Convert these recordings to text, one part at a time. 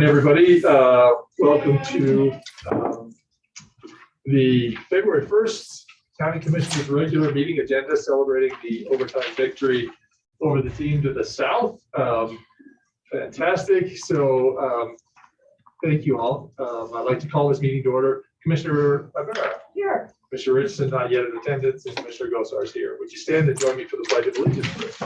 morning, everybody. Welcome to the February 1st County Commissioners regular meeting agenda celebrating the overtime victory over the team to the south. Fantastic. So thank you all. I'd like to call this meeting to order. Commissioner Rivera. Here. Commissioner Richardson not yet in attendance, and Commissioner Gosar is here. Would you stand and join me for the Pledge of Allegiance, please?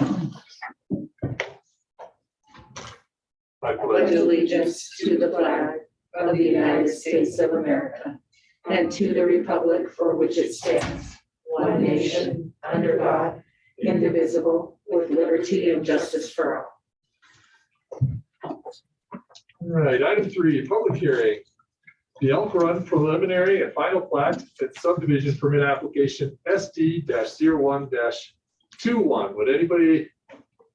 I pledge allegiance to the flag of the United States of America and to the republic for which it stands, one nation, under God, indivisible, with liberty and justice for all. All right, item 3, public hearing. The Elk Run preliminary and final plat and subdivision permit application SD-01-21. Would anybody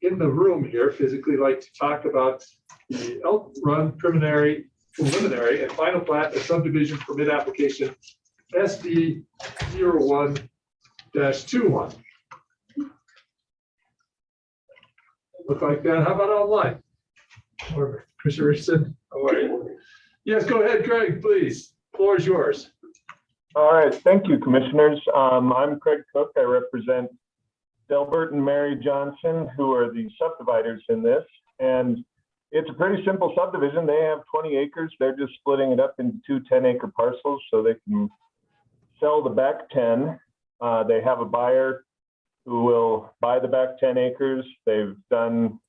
in the room here physically like to talk about the Elk Run preliminary and final plat and subdivision permit application SD-01-21? Look like that. How about online? Or Commissioner Richardson, how are you? Yes, go ahead, Craig, please. Floor is yours. All right, thank you, commissioners. I'm Craig Cook. I represent Delbert and Mary Johnson, who are the subdividers in this. And it's a pretty simple subdivision. They have 20 acres. They're just splitting it up into two 10-acre parcels so they can sell the back 10. They have a buyer who will buy the back 10 acres. They've done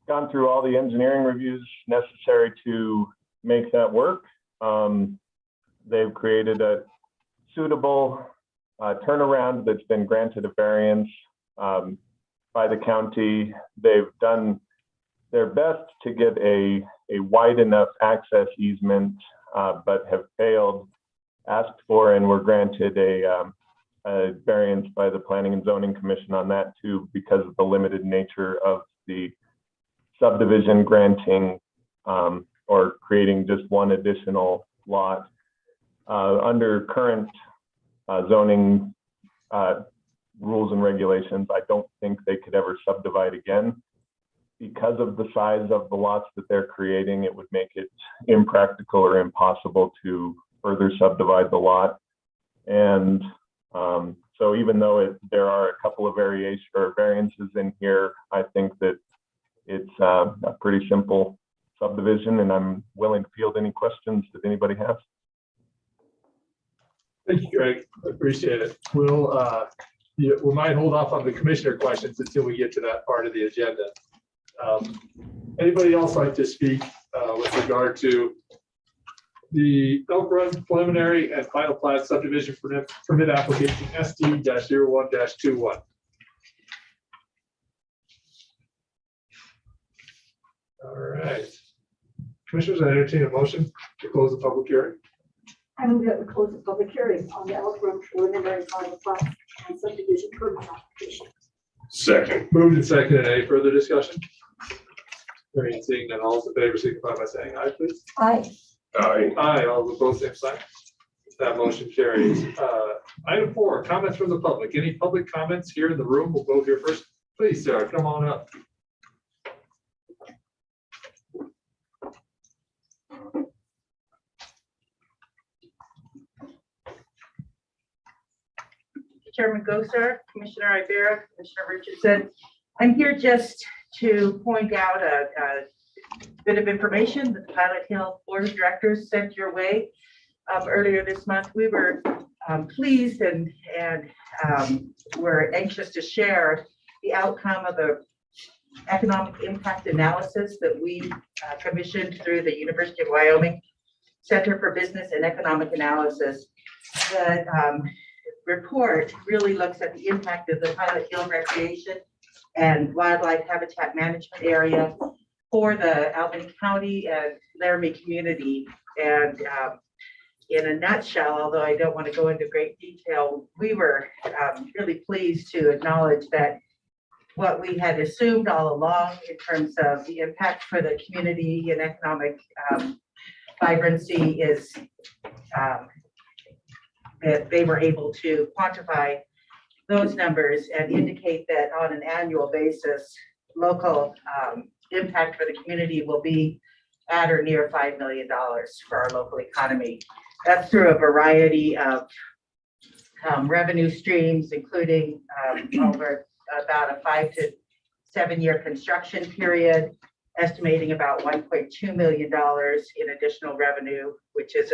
gone through all the engineering reviews necessary to make that work. They've created a suitable turnaround that's been granted a variance by the county. They've done their best to get a wide enough access easement, but have failed, asked for, and were granted a variance by the Planning and Zoning Commission on that too, because of the limited nature of the subdivision granting or creating just one additional lot. Under current zoning rules and regulations, I don't think they could ever subdivide again. Because of the size of the lots that they're creating, it would make it impractical or impossible to further subdivide the lot. And so even though there are a couple of variations or variances in here, I think that it's a pretty simple subdivision, and I'm willing to field any questions that anybody has. Thank you, Greg. I appreciate it. We might hold off on the commissioner questions until we get to that part of the agenda. Anybody else like to speak with regard to the Elk Run preliminary and final plat subdivision permit application SD-01-21? All right. Commissioners, I entertain a motion to close the public hearing. I move that we close the public hearing on the Elk Run preliminary final plat and subdivision permit application. Second. Moved and seconded. Any further discussion? Hearing and seeing none, all those in favor signify by saying aye, please. Aye. Aye. Aye. All opposed, same sign. That motion carries. Item 4, comments from the public. Any public comments here in the room? We'll go here first. Please, Sarah, come on up. Chairman Gosar, Commissioner Rivera, Commissioner Richardson. I'm here just to point out a bit of information that the Pilot Hill Board of Directors sent your way earlier this month. We were pleased and were anxious to share the outcome of the economic impact analysis that we commissioned through the University of Wyoming Center for Business and Economic Analysis. The report really looks at the impact of the Pilot Hill Recreation and Wildlife Habitat Management Area for the Albany County and Laramie community. And in a nutshell, although I don't want to go into great detail, we were really pleased to acknowledge that what we had assumed all along in terms of the impact for the community and economic vibrancy is that they were able to quantify those numbers and indicate that on an annual basis, local impact for the community will be at or near $5 million for our local economy. That's through a variety of revenue streams, including over about a 5 to 7 year construction period, estimating about $1.2 million in additional revenue, which is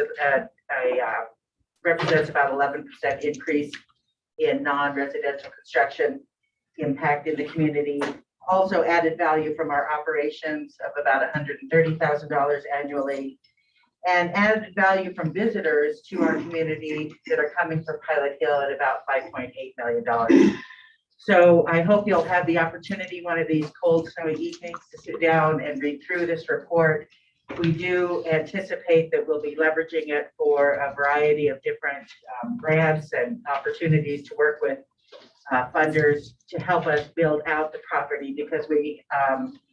represents about 11% increase in non-residential construction impact in the community. Also added value from our operations of about $130,000 annually, and added value from visitors to our community that are coming from Pilot Hill at about $5.8 million. So I hope you'll have the opportunity one of these cold, snowy evenings to sit down and read through this report. We do anticipate that we'll be leveraging it for a variety of different grants and opportunities to work with funders to help us build out the property, because we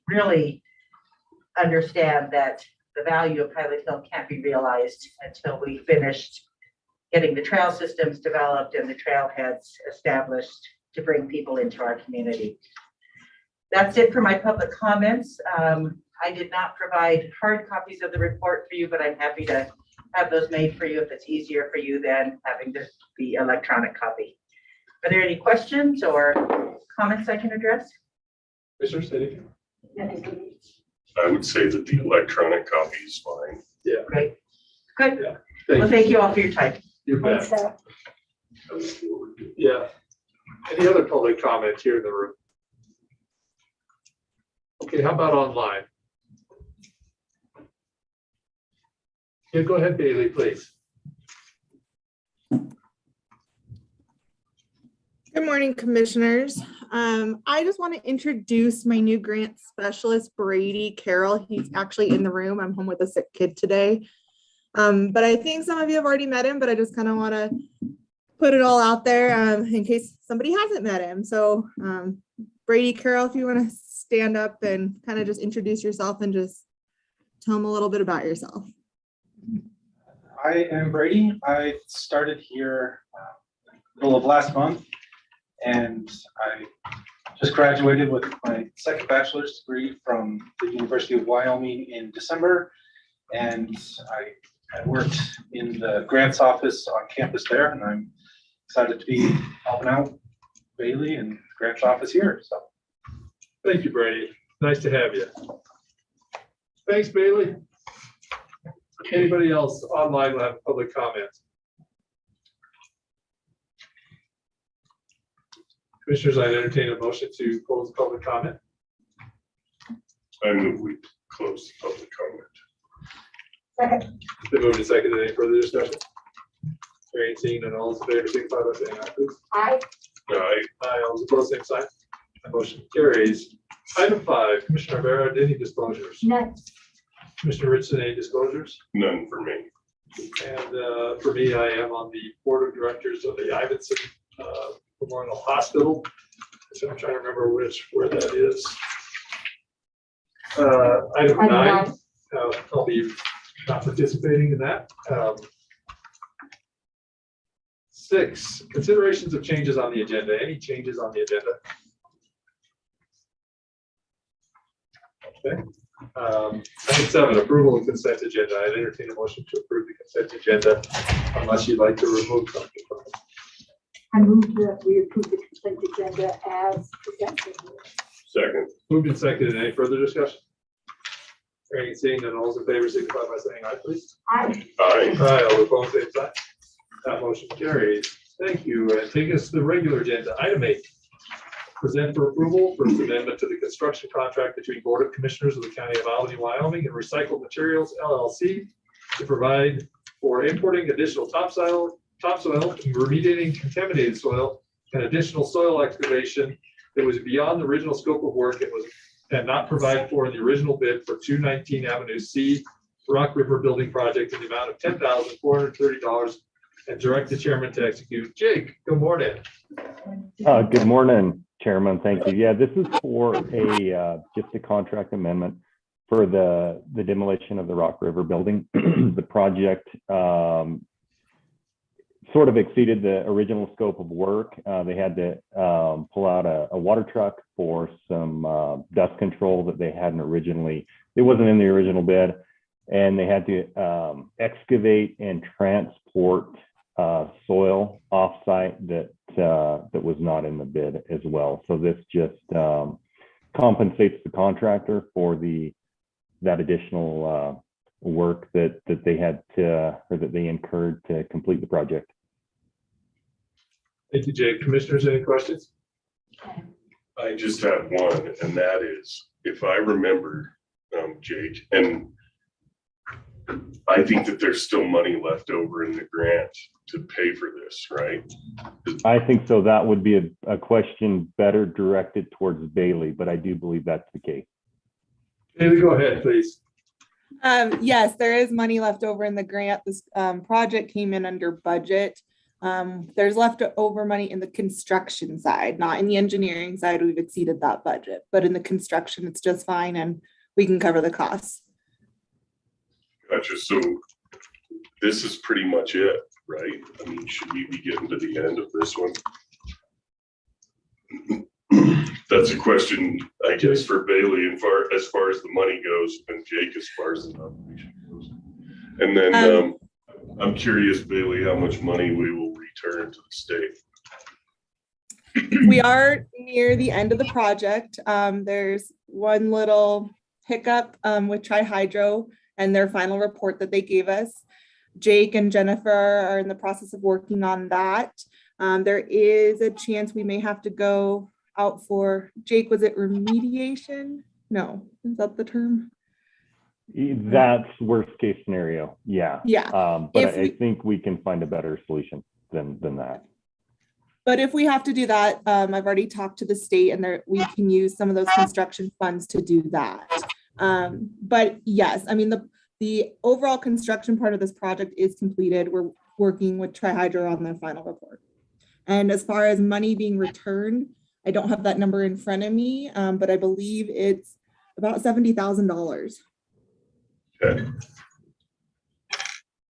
really understand that the value of Pilot Hill can't be realized until we finished getting the trail systems developed and the trailheads established to bring people into our community. That's it for my public comments. I did not provide hard copies of the report for you, but I'm happy to have those made for you if it's easier for you than having the electronic copy. Are there any questions or comments I can address? Commissioner, say anything? I would say that the electronic copy is fine. Yeah. Great. Good. Yeah. Well, thank you all for your time. You bet. Thanks, Sarah. Yeah. Any other public comment here in the room? Okay, how about online? Yeah, go ahead, Bailey, please. Good morning, commissioners. I just want to introduce my new grant specialist, Brady Carroll. He's actually in the room. I'm home with a sick kid today. But I think some of you have already met him, but I just kind of want to put it all out there in case somebody hasn't met him. So Brady Carroll, if you want to stand up and kind of just introduce yourself and just tell them a little bit about yourself. I am Brady. I started here middle of last month, and I just graduated with my second bachelor's degree from the University of Wyoming in December, and I worked in the grants office on campus there, and I'm excited to be helping out Bailey and grants office here. So Thank you, Brady. Nice to have you. Thanks, Bailey. Anybody else online will have public comments? Commissioners, I entertain a motion to close public comment. I move we close the public comment. Second. Been moved and seconded. Any further discussion? Hearing and seeing none, all those in favor, signify by saying aye, please. Aye. Aye. Aye, all those opposed, same sign. That motion carries. Item 5, Commissioner Rivera, any disclosures? None. Commissioner Richardson, any disclosures? None for me. And for me, I am on the board of directors of the Ivinson Memorial Hospital. So I'm trying to remember where that is. Item 9, I'll be not participating in that. 6, considerations of changes on the agenda. Any changes on the agenda? Okay. Item 7, approval of consent agenda. I'd entertain a motion to approve the consent agenda unless you'd like to remove something from it. I move that we approve the consent agenda as presented. Second. Moved and seconded. Any further discussion? Hearing and seeing none, all those in favor signify by saying aye, please. Aye. Aye. Aye, all opposed, same sign. That motion carries. Thank you. And take us to the regular agenda. Item 8. Present for approval first amendment to the construction contract between Board of Commissioners of the County of Albany, Wyoming and Recycled Materials LLC to provide for importing additional topsoil, remediating contaminated soil, and additional soil excavation that was beyond the original scope of work and not provided for in the original bid for 219 Avenue C Rock River Building Project in the amount of $10,430 and direct the chairman to execute. Jake, good morning. Good morning, Chairman. Thank you. Yeah, this is for just a contract amendment for the demolition of the Rock River building. The project, so sort of exceeded the original scope of work. They had to pull out a water truck for some dust control that they hadn't originally, it wasn't in the original bid. And they had to excavate and transport soil offsite that was not in the bid as well. So this just compensates the contractor for that additional work that they had to, or that they incurred to complete the project. Thank you, Jake. Commissioners, any questions? I just have one, and that is, if I remember, Jake, and I think that there's still money left over in the grant to pay for this, right? I think so. That would be a question better directed towards Bailey, but I do believe that's the case. Bailey, go ahead, please. Yes, there is money left over in the grant. This project came in under budget. There's left over money in the construction side, not in the engineering side. We've exceeded that budget, but in the construction, it's just fine and we can cover the costs. Gotcha. So this is pretty much it, right? I mean, should we be getting to the end of this one? That's a question, I guess, for Bailey as far as the money goes, and Jake as far as the operation goes. And then I'm curious, Bailey, how much money we will return to the state. We are near the end of the project. There's one little hiccup with Tri-Hydro and their final report that they gave us. Jake and Jennifer are in the process of working on that. There is a chance we may have to go out for, Jake, was it remediation? No, is that the term? That's worst case scenario. Yeah. Yeah. But I think we can find a better solution than that. But if we have to do that, I've already talked to the state and we can use some of those construction funds to do that. But yes, I mean, the overall construction part of this project is completed. We're working with Tri-Hydro on their final report. And as far as money being returned, I don't have that number in front of me, but I believe it's about $70,000. Okay.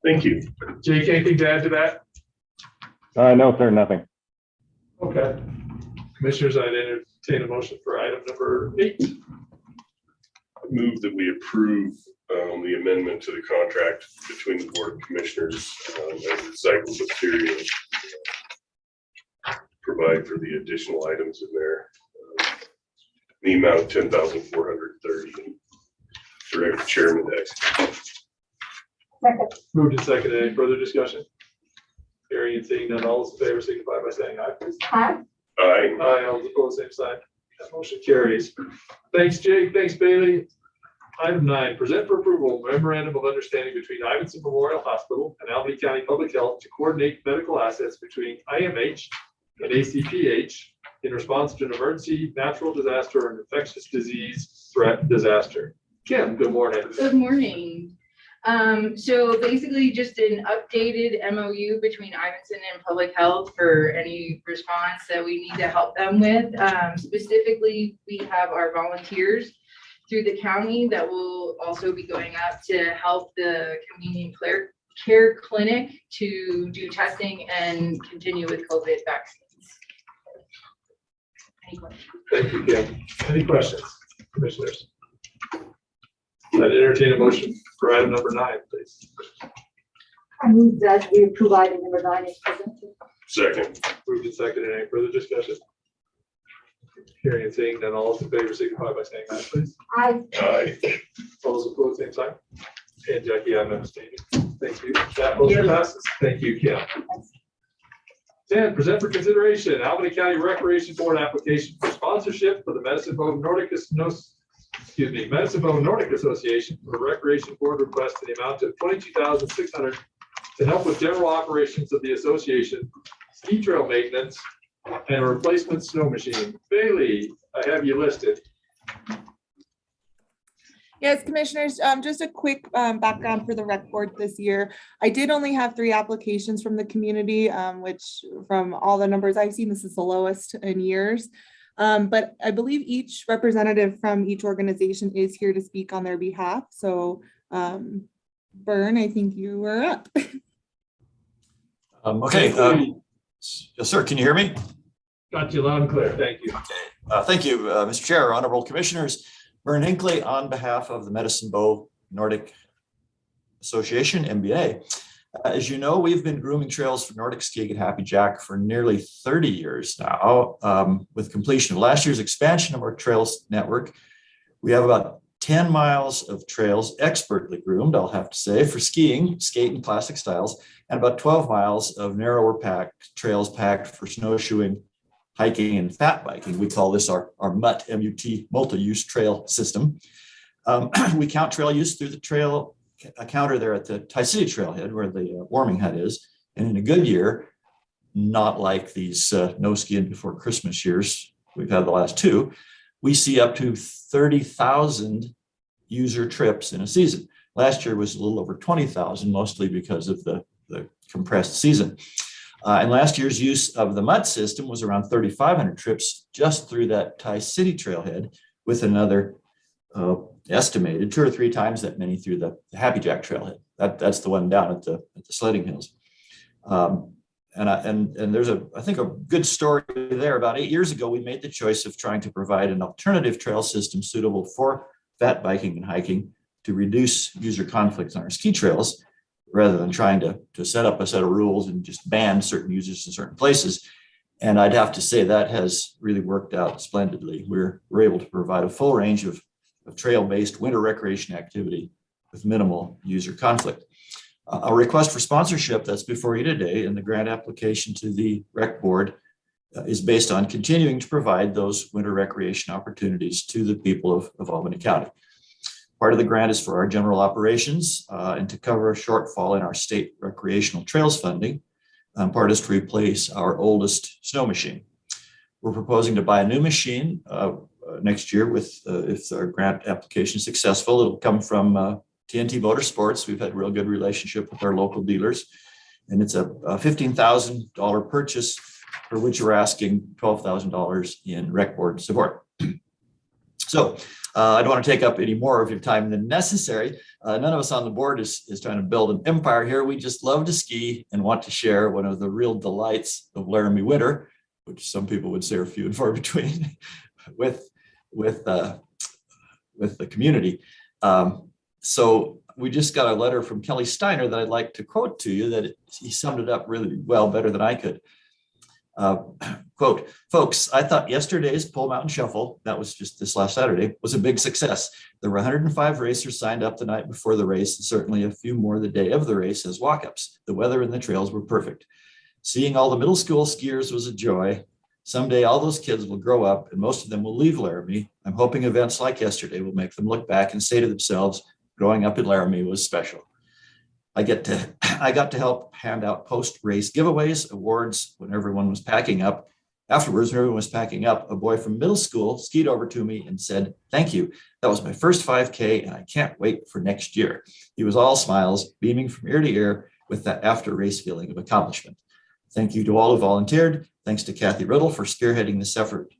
Thank you. Jake, anything to add to that? No, sir, nothing. Okay. Commissioners, I'd entertain a motion for item number 8. I move that we approve the amendment to the contract between the Board of Commissioners and recycled materials. Provide for the additional items in there. The amount of $10,430. Direct Chairman X. Second. Moved and seconded. Any further discussion? Hearing and seeing none, all those in favor signify by saying aye, please. Aye. Aye. Aye, all those opposed, same sign. That motion carries. Thanks, Jake. Thanks, Bailey. Item 9, present for approval memorandum of understanding between Ivinson Memorial Hospital and Albany County Public Health to coordinate medical assets between IMH and ACPH in response to an emergency, natural disaster, or infectious disease threat disaster. Kim, good morning. Good morning. So basically just an updated MOU between Ivinson and Public Health for any response that we need to help them with. Specifically, we have our volunteers through the county that will also be going up to help the convenient care clinic to do testing and continue with COVID vaccines. Any questions? Thank you, Kim. Any questions, commissioners? I'd entertain a motion for item number 9, please. I move that we approve item number 9 is presented. Second. Moved and seconded. Any further discussion? Hearing and seeing none, all those in favor signify by saying aye, please. Aye. Aye. All those opposed, same sign. And Jackie, I'm abstaining. Thank you. That motion passes. Thank you, Kim. 10, present for consideration Albany County Recreation Board application for sponsorship for the Medicine Bow Nordic Association for a Recreation Board request in the amount of $22,600 to help with general operations of the association, ski trail maintenance, and a replacement snow machine. Bailey, I have you listed. Yes, commissioners, just a quick background for the rec board this year. I did only have 3 applications from the community, which from all the numbers I've seen, this is the lowest in years. But I believe each representative from each organization is here to speak on their behalf. So Bern, I think you were up. Okay, yes, sir, can you hear me? Got you loud and clear. Thank you. Thank you, Mr. Chair, honorable commissioners. Vern Hinckley on behalf of the Medicine Bow Nordic Association, MBA. As you know, we've been grooming trails for Nordic skiing at Happy Jack for nearly 30 years now. With completion of last year's expansion of our trails network, we have about 10 miles of trails expertly groomed, I'll have to say, for skiing, skate, and classic styles, and about 12 miles of narrower packed trails packed for snowshoeing, hiking, and fat biking. We call this our MUT, M-U-T, multi-use trail system. We count trail use through the trail counter there at the Tri-City Trailhead where the warming hut is. And in a good year, not like these no skiing before Christmas years we've had the last two, we see up to 30,000 user trips in a season. Last year was a little over 20,000, mostly because of the compressed season. And last year's use of the MUT system was around 3,500 trips just through that Tri-City Trailhead, with another estimated 2 or 3 times that many through the Happy Jack Trailhead. That's the one down at the sledding hills. And there's I think a good story there. About 8 years ago, we made the choice of trying to provide an alternative trail system suitable for fat biking and hiking to reduce user conflicts on our ski trails, rather than trying to set up a set of rules and just ban certain users in certain places. And I'd have to say that has really worked out splendidly. We're able to provide a full range of trail-based winter recreation activity with minimal user conflict. A request for sponsorship that's before you today, and the grant application to the rec board is based on continuing to provide those winter recreation opportunities to the people of Albany County. Part of the grant is for our general operations and to cover a shortfall in our state recreational trails funding. Part is to replace our oldest snow machine. We're proposing to buy a new machine next year if our grant application is successful. It'll come from TNT Motorsports. We've had a real good relationship with our local dealers, and it's a $15,000 purchase, for which we're asking $12,000 in rec board support. So I don't want to take up any more of your time than necessary. None of us on the board is trying to build an empire here. We just love to ski and want to share one of the real delights of Laramie winter, which some people would say are few and far between, with the community. So we just got a letter from Kelly Steiner that I'd like to quote to you, that he summed it up really well, better than I could. Quote, folks, I thought yesterday's Pole Mountain Shuffle, that was just this last Saturday, was a big success. There were 105 racers signed up the night before the race, and certainly a few more the day of the race as walk-ups. The weather and the trails were perfect. Seeing all the middle school skiers was a joy. Someday all those kids will grow up and most of them will leave Laramie. I'm hoping events like yesterday will make them look back and say to themselves, growing up in Laramie was special. I got to help hand out post-race giveaways, awards when everyone was packing up. Afterwards, when everyone was packing up, a boy from middle school skied over to me and said, thank you. That was my first 5K and I can't wait for next year. He was all smiles, beaming from ear to ear with that after-race feeling of accomplishment. Thank you to all who volunteered. Thanks to Kathy Riddle for spearheading this effort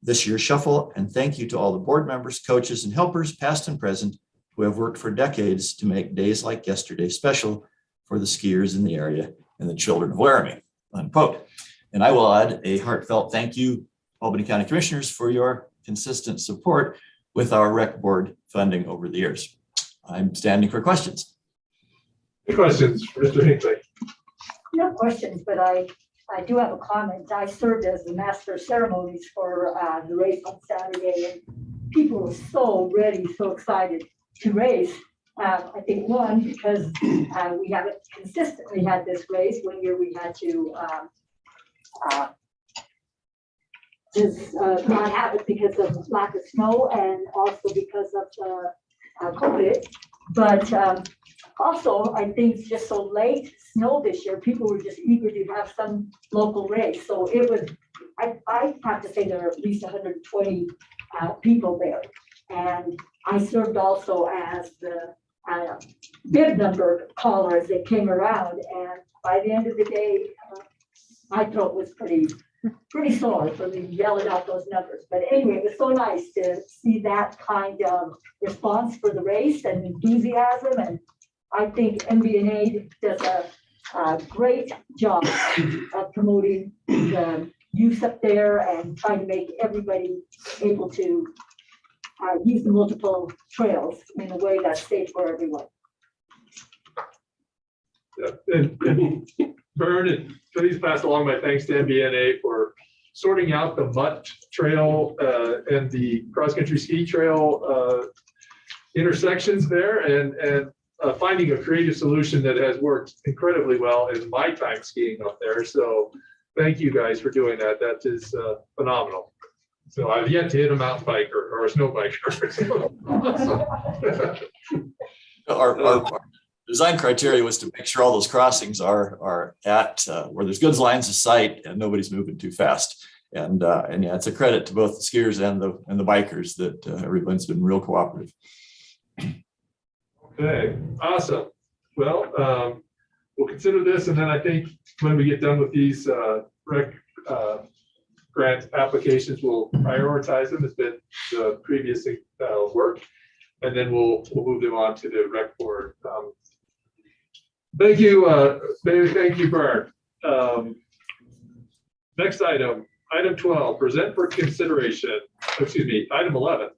this year's shuffle. And thank you to all the board members, coaches, and helpers, past and present, who have worked for decades to make days like yesterday special for the skiers in the area and the children of Laramie, unquote. And I will add a heartfelt thank you, Albany County Commissioners, for your consistent support with our rec board funding over the years. I'm standing for questions. Any questions, Mr. Hinckley? No questions, but I do have a comment. I served as the master of ceremonies for the race on Saturday, and people were so ready, so excited to race. I think one, because we haven't consistently had this race. One year we had to just not have it because of lack of snow and also because of the COVID. But also, I think just so late snow this year, people were just eager to have some local race. So it was, I have to say there are at least 120 people there. And I served also as the bib number caller as they came around. And by the end of the day, my throat was pretty sore for me yelling out those numbers. But anyway, it was so nice to see that kind of response for the race and enthusiasm. And I think MBNA does great job of promoting the use up there and trying to make everybody able to use the multiple trails in a way that's safe for everyone. Yeah, and Vern, and please pass along my thanks to MBNA for sorting out the mutt trail and the cross-country ski trail intersections there and finding a creative solution that has worked incredibly well in my time skiing up there. So thank you guys for doing that. That is phenomenal. So I've yet to hit a mountain biker or a snow biker. Our design criteria was to make sure all those crossings are at where there's good lines of sight and nobody's moving too fast. And yeah, it's a credit to both the skiers and the bikers that everyone's been real cooperative. Okay, awesome. Well, we'll consider this, and then I think when we get done with these rec grant applications, we'll prioritize them as been the previous work, and then we'll move them on to the rec board. Thank you, Bailey. Thank you, Vern. Next item, item 12, present for consideration. Excuse me, item 11.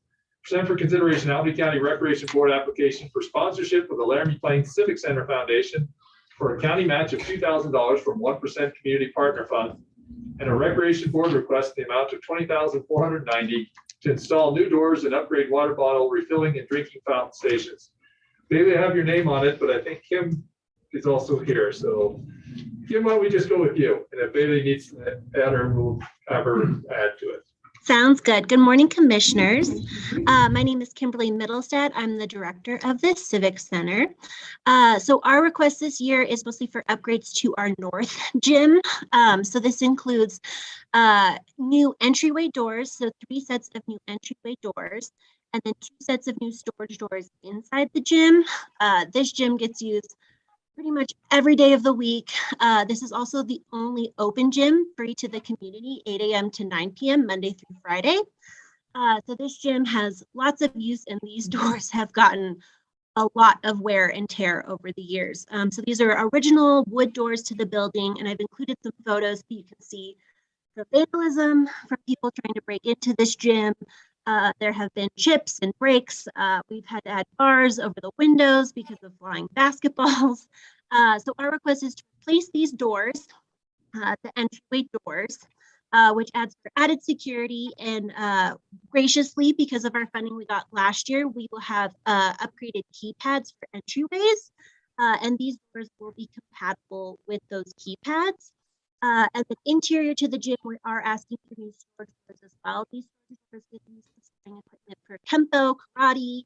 Present for consideration Albany County Recreation Board application for sponsorship of the Laramie Plains Civic Center Foundation for a county match of $2,000 from 1% Community Partner Fund and a Recreation Board request in the amount of $20,490 to install new doors and upgrade water bottle refilling and drinking fountain stations. Bailey, I have your name on it, but I think Kim is also here. So Kim, why don't we just go with you? And if Bailey needs to add her, we'll have her add to it. Sounds good. Good morning, commissioners. My name is Kimberly Middlestad. I'm the director of the Civic Center. So our request this year is mostly for upgrades to our north gym. So this includes new entryway doors, so 3 sets of new entryway doors, and then 2 sets of new storage doors inside the gym. This gym gets used pretty much every day of the week. This is also the only open gym free to the community, 8 a.m. to 9 p.m. Monday through Friday. So this gym has lots of use, and these doors have gotten a lot of wear and tear over the years. So these are original wood doors to the building, and I've included some photos so you can see the vandalism from people trying to break into this gym. There have been chips and breaks. We've had to add bars over the windows because of flying basketballs. So our request is to replace these doors, the entryway doors, which adds for added security, and graciously, because of our funding we got last year, we will have upgraded keypads for entryways, and these doors will be compatible with those keypads. As an interior to the gym, we are asking for new storage doors as well. These storage doors get used for storing equipment for Kempo, karate,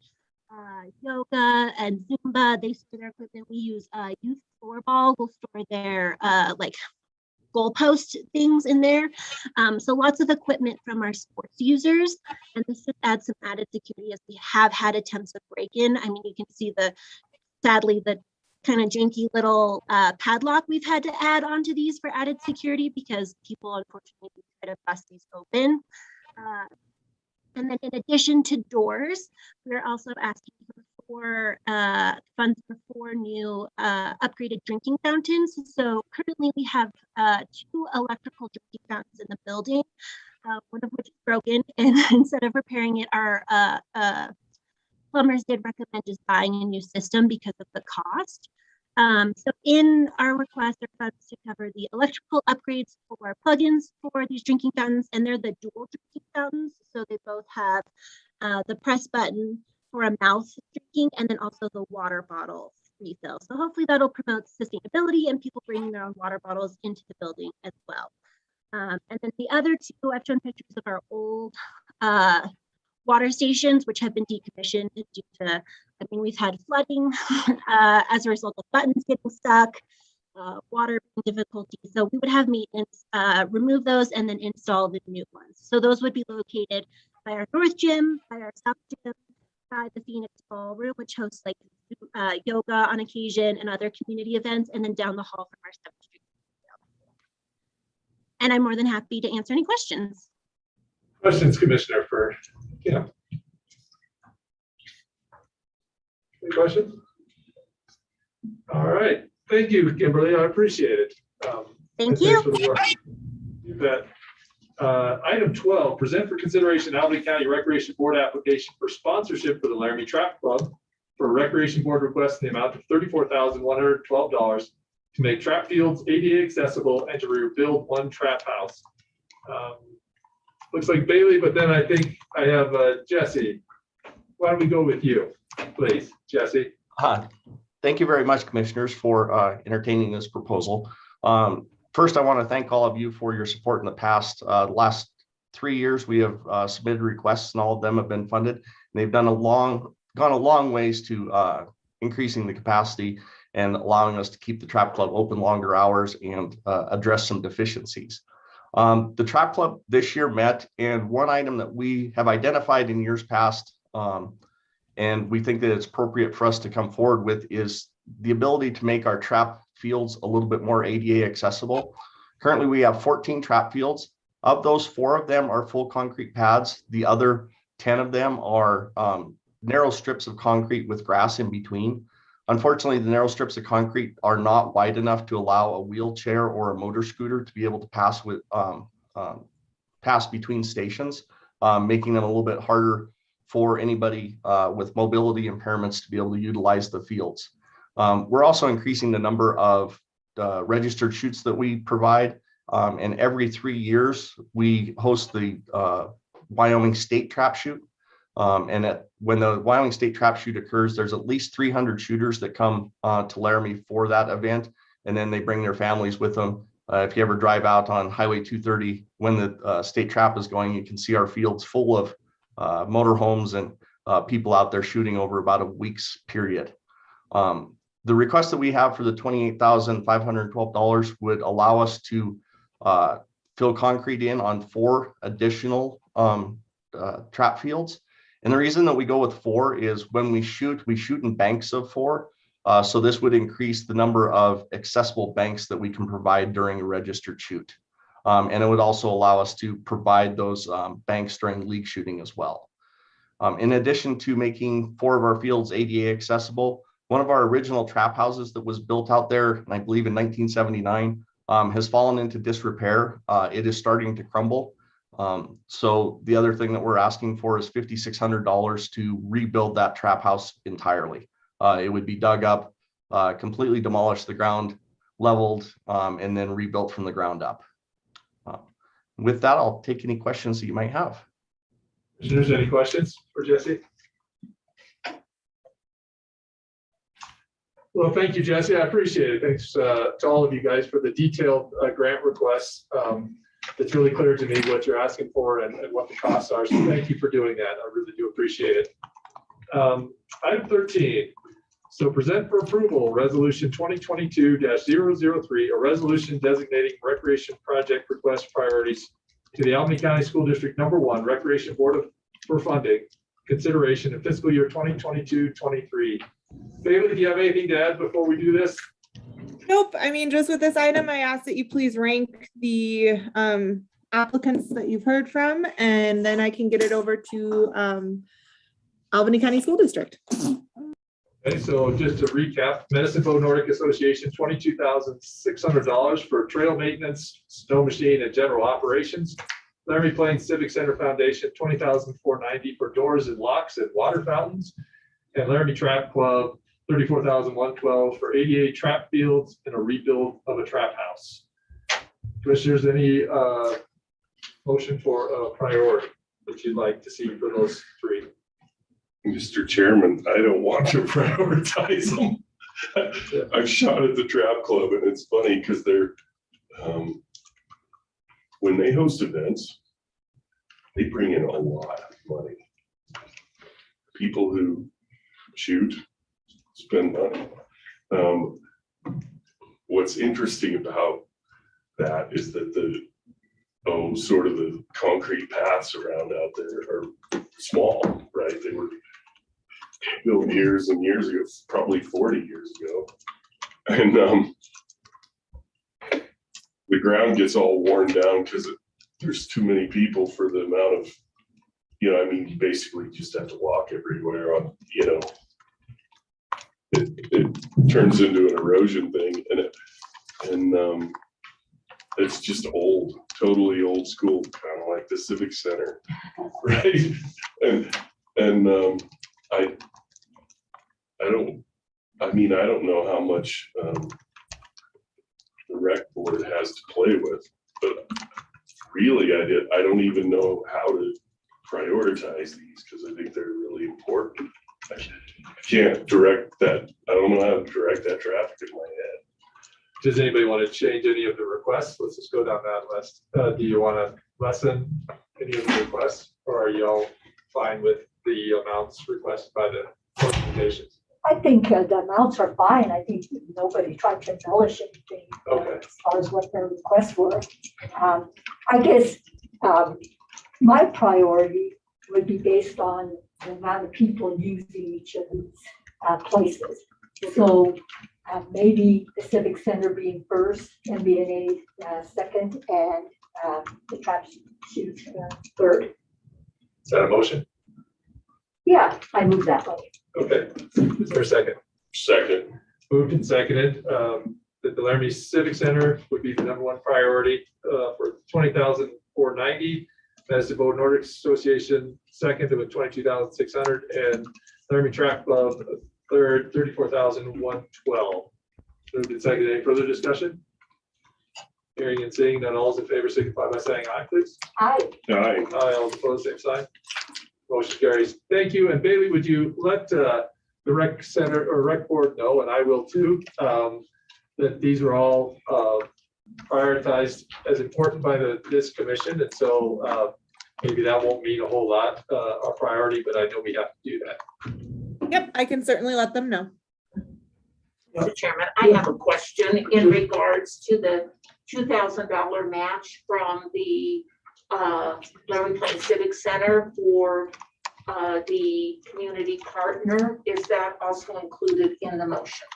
yoga, and Zumba. They store their equipment. We use youth floorball. We'll store their like goalpost things in there. So lots of equipment from our sports users, and this should add some added security as we have had attempts of break-in. I mean, you can see sadly, the kind of janky little padlock we've had to add onto these for added security because people unfortunately try to bust these open. And then in addition to doors, we're also asking for funds for 4 new upgraded drinking fountains. So currently we have 2 electrical drinking fountains in the building, one of which is broken, and instead of repairing it, our plumbers did recommend just buying a new system because of the cost. So in our request, there are funds to cover the electrical upgrades for plugins for these drinking fountains, and they're the dual drinking fountains. So they both have the press button for a mouth drinking, and then also the water bottle refill. So hopefully that'll promote sustainability and people bringing their own water bottles into the building as well. And then the other 2, I've shown pictures of our old water stations, which have been decommissioned due to, I mean, we've had flooding as a result of buttons getting stuck, water difficulties. So we would have maintenance, remove those, and then install the new ones. So those would be located by our north gym, by our south gym, by the Phoenix Ballroom, which hosts like yoga on occasion and other community events, and then down the hall from our 7th Street. And I'm more than happy to answer any questions. Questions, Commissioner, for Kim? Any questions? All right. Thank you, Kimberly. I appreciate it. Thank and you. thanks for the work. You bet. Item 12, present for consideration Albany County Recreation Board application for sponsorship for the Laramie Trap Club for a Recreation Board request in the amount of $34,112 to make trap fields ADA accessible and to rebuild one trap house. Looks like Bailey, but then I think I have Jesse. Why don't we go with you, please, Jesse? Thank you very much, commissioners, for entertaining this proposal. First, I want to thank all of you for your support in the past. Last 3 years, we have submitted requests and all of them have been funded. And they've gone a long ways to increasing the capacity and allowing us to keep the trap club open longer hours and address some deficiencies. The trap club this year met, and one item that we have identified in years past, and we think that it's appropriate for us to come forward with, is the ability to make our trap fields a little bit more ADA accessible. Currently, we have 14 trap fields. Of those, 4 of them are full concrete pads. The other 10 of them are narrow strips of concrete with grass in between. Unfortunately, the narrow strips of concrete are not wide enough to allow a wheelchair or a motor scooter to be able to pass with pass between stations, making it a little bit harder for anybody with mobility impairments to be able to utilize the fields. We're also increasing the number of registered chutes that we provide. And every 3 years, we host the Wyoming State Trap Shoot. When the Wyoming State Trap Shoot occurs, there's at least 300 shooters that come to Laramie for that event. And then they bring their families with them. If you ever drive out on Highway 230, when the state trap is going, you can see our fields full of motorhomes and people out there shooting over about a week's period. The request that we have for the $28,512 would allow us to fill concrete in on 4 additional trap fields. And the reason that we go with 4 is when we shoot in banks of 4. So this would increase the number of accessible banks that we can provide during a registered shoot. And it would also allow us to provide those banks during league shooting as well. In addition to making 4 of our fields ADA accessible, one of our original trap houses that was built out there, I believe in 1979, has fallen into disrepair. It is starting to crumble. So the other thing that we're asking for is $5,600 to rebuild that trap house entirely. It would be dug up, completely demolished, the ground leveled, and then rebuilt from the ground up. With that, I'll take any questions that you might have. If there's any questions for Jesse? Well, thank you, Jesse. I appreciate it. Thanks to all of you guys for the detailed grant requests. It's really clear to me what you're asking for and what the costs are. So thank you for doing that. I really do appreciate it. Item 13. So present for approval, resolution 2022-003, a resolution designating recreation project request priorities to the Albany County School District #1 Recreation Board for funding consideration in fiscal year 2022-23. Bailey, do you have anything to add before we do this? Nope. I mean, just with this item, I ask that you please rank the applicants that you've heard from, and then I can get it over to Albany County School District. Okay, so just to recap, Medicine Bow Nordic Association, $22,600 for trail maintenance, snow machine, and general operations. Laramie Plains Civic Center Foundation, $20,490 for doors and locks and water fountains. And Laramie Trap Club, $34,112 for 88 trap fields and a rebuild of a trap house. Commissioners, any motion for a priority that you'd like to see for those 3? Mr. Chairman, I don't want to prioritize them. I've shot at the trap club, and it's funny because they're when they host events, they bring in a lot of money. People who shoot spend money. What's interesting about that is that the sort of the concrete paths around out there are small, right? They were built years and years ago, probably 40 years ago. And the ground gets all worn down because there's too many people for the amount of, you basically just have to walk everywhere on, it turns into an erosion thing and it's just old, totally old school, kind of like the Civic Center, right? And I don't know how much the rec board has to play with, but really I don't even know how to prioritize these because I think they're really important. I can't direct that. I don't know how to direct that traffic in my head. Does anybody want to change any of the requests? Let's just go down that list. Do you want to lessen any of the requests, or are y'all fine with the amounts requested by the organizations? I think the amounts are fine. I think nobody tried to embellish anything Okay. as far as what their requests were. I guess my priority would be based on the amount of people using each of these places. So maybe the Civic Center being first, MBNA second, and the trap shoot third. Is that a motion? Yeah, I move that way. Okay. Is there a second? Second. Moved and seconded, that the Laramie Civic Center would be the #1 priority for $20,490. As the Bow Nordic Association second with $22,600, and Laramie Track Club third, $34,112. Moved and seconded. Any further discussion? Hearing and seeing none, all is in favor signify by saying aye, please. Aye. Aye. Aye, all opposed, same sign. Motion carries. Thank you. And Bailey, would you let the rec center or rec board know, and I will too, that these are all prioritized as important by this commission. And so maybe that won't mean a whole lot, our priority, but I know we have to do that. Yep, I can certainly let them know. Mr. Chairman, I have a question in regards to the $2,000 match from the Laramie Plain Civic Center for the community partner. Is that also included in the motion?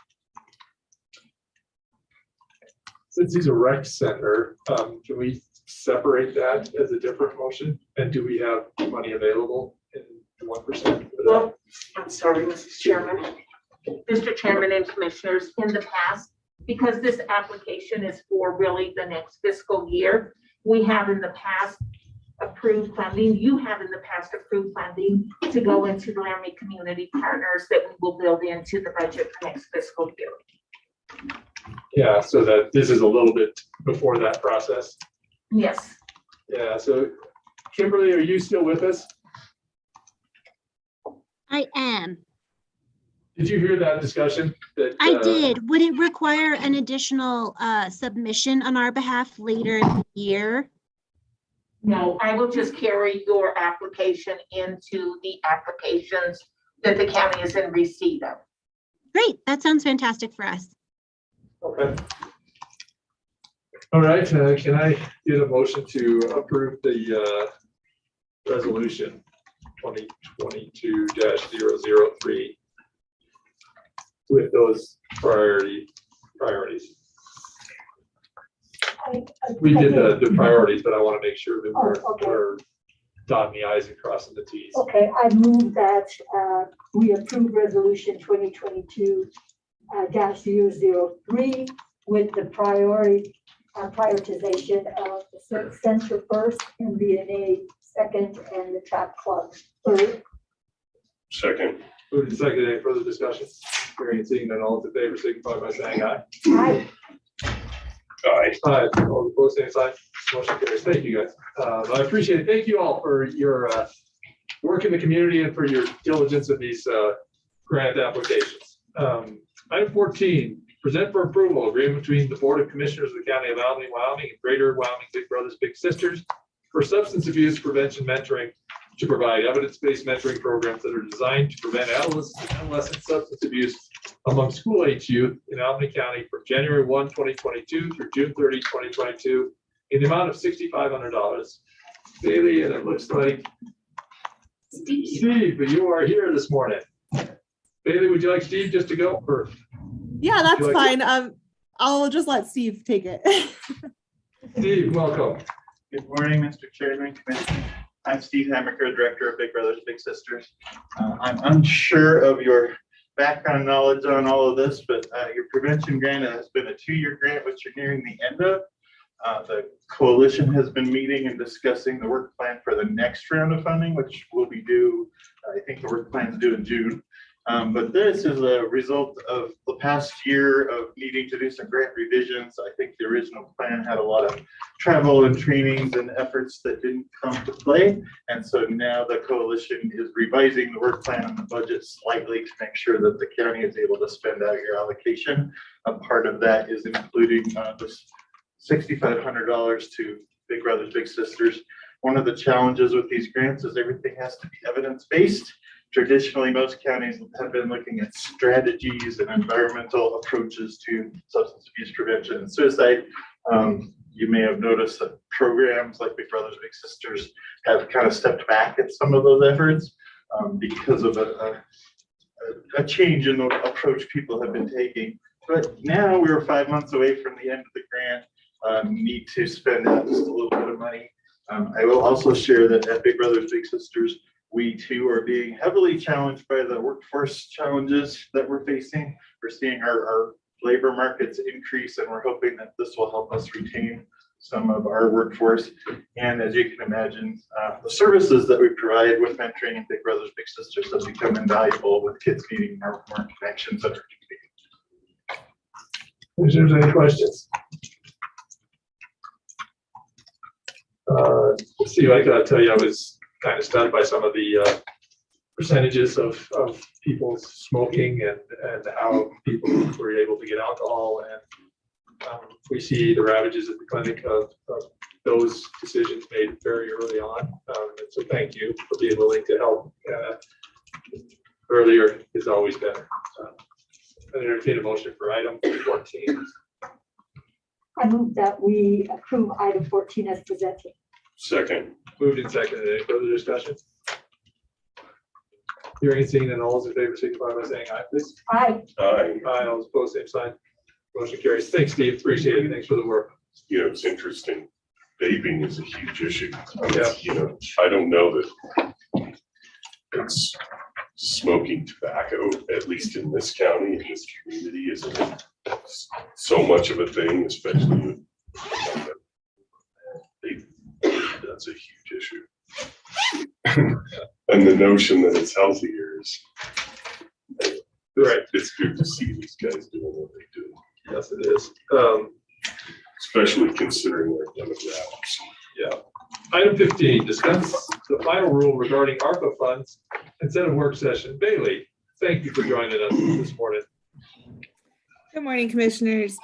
Since he's a rec center, can we separate that as a different motion? And do we have money available in 1%? Well, I'm sorry, Mr. Chairman. Mr. Chairman and Commissioners, in the past, because this application is for really the next fiscal year, we have in the past approved funding, you have in the past approved funding to go into the Laramie Community Partners that we will build into the budget for next fiscal year. Yeah, so that this is a little bit before that process. Yes. Yeah, so Kimberly, are you still with us? I am. Did you hear that discussion? That I did. Would it require an additional submission on our behalf later in the year? No, I will just carry your application into the applications that the county is in receipt of. Great. That sounds fantastic for us. Okay. All right, can I get a motion to approve the resolution 2022-003 with those priorities? We did the priorities, but I want to make sure that we're dotting the i's and crossing the t's. Okay, I move that we approve resolution 2022-003 with the prioritization of the Civic Center first, MBNA second, and the Trap Club third. Second. Moved and seconded. Any further discussion? Hearing and seeing none, all in favor signify by saying aye. Aye. Aye. Aye. All opposed, same sign. Motion carries. Thank you, guys. I appreciate it. Thank you all for your work in the community and for your diligence in these grant applications. Item 14, present for approval agreement between the Board of Commissioners of the County of Albany, Wyoming, and Greater Wyoming Big Brothers Big Sisters for substance abuse prevention mentoring to provide evidence-based mentoring programs that are designed to prevent adolescent substance abuse among school-age youth in Albany County from January 1, 2022 through June 30, 2022 in the amount of $6,500. Bailey, and it looks like Steve, you are here this morning. Bailey, would you like Steve just to go? Or Yeah, that's like fine. I'll just let Steve take it. Steve, welcome. Good morning, Mr. Chairman, Commissioner. I'm Steve Hammaker, Director of Big Brothers Big Sisters. I'm unsure of your background knowledge on all of this, but your prevention grant has been a 2-year grant, which you're nearing the end of. The coalition has been meeting and discussing the work plan for the next round of funding, which will be due, I think the work plan is due in June. But this is a result of the past year of needing to do some grant revisions. I think the original plan had a lot of travel and trainings and efforts that didn't come to play. And so now the coalition is revising the work plan and the budget slightly to make sure that the county is able to spend out your allocation. A part of that is including this $6,500 to Big Brothers Big Sisters. One of the challenges with these grants is everything has to be evidence-based. Traditionally, most counties have been looking at strategies and environmental approaches to substance abuse prevention and suicide. You may have noticed that programs like Big Brothers Big Sisters have kind of stepped back at some of those efforts because of a change in the approach people have been taking. But now we're 5 months away from the end of the grant. Need to spend out just a little bit of money. I will also share that at Big Brothers Big Sisters, we too are being heavily challenged by the workforce challenges that we're facing. We're seeing our labor markets increase, and we're hoping that this will help us retain some of our workforce. And as you can imagine, the services that we provide with mentoring and Big Brothers Big Sisters have become invaluable with kids needing more connections at our community. Is there any questions? Let's see, I gotta tell you, I was kind of stunned by some of the percentages of people smoking and how people were able to get alcohol. And we see the ravages at the clinic of those decisions made very early on. And so thank you for being willing to help. Earlier is always better. I entertain a motion for item 14. I move that we approve item 14 as presented. Second. Moved and seconded. Any further discussion? Hearing and seeing none, all those in favor signify by saying aye, please. Aye. Aye. Aye, all those opposed, same sign. Motion carries. Thanks, Steve. Appreciate it. Thanks for the work. You know, it's interesting. Vaping is a huge issue. Yeah. You know, I don't know that it's smoking tobacco, at least in this county, in this community, isn't so much of a thing, especially with that's a huge issue. And the notion that it's healthier is Right. It's good to see these guys doing what they do. Yes, it is. Especially considering their demographics. Yeah. Item 15, discuss the final rule regarding ARPA funds instead of work session. Bailey, thank you for joining us this morning. Good morning, commissioners.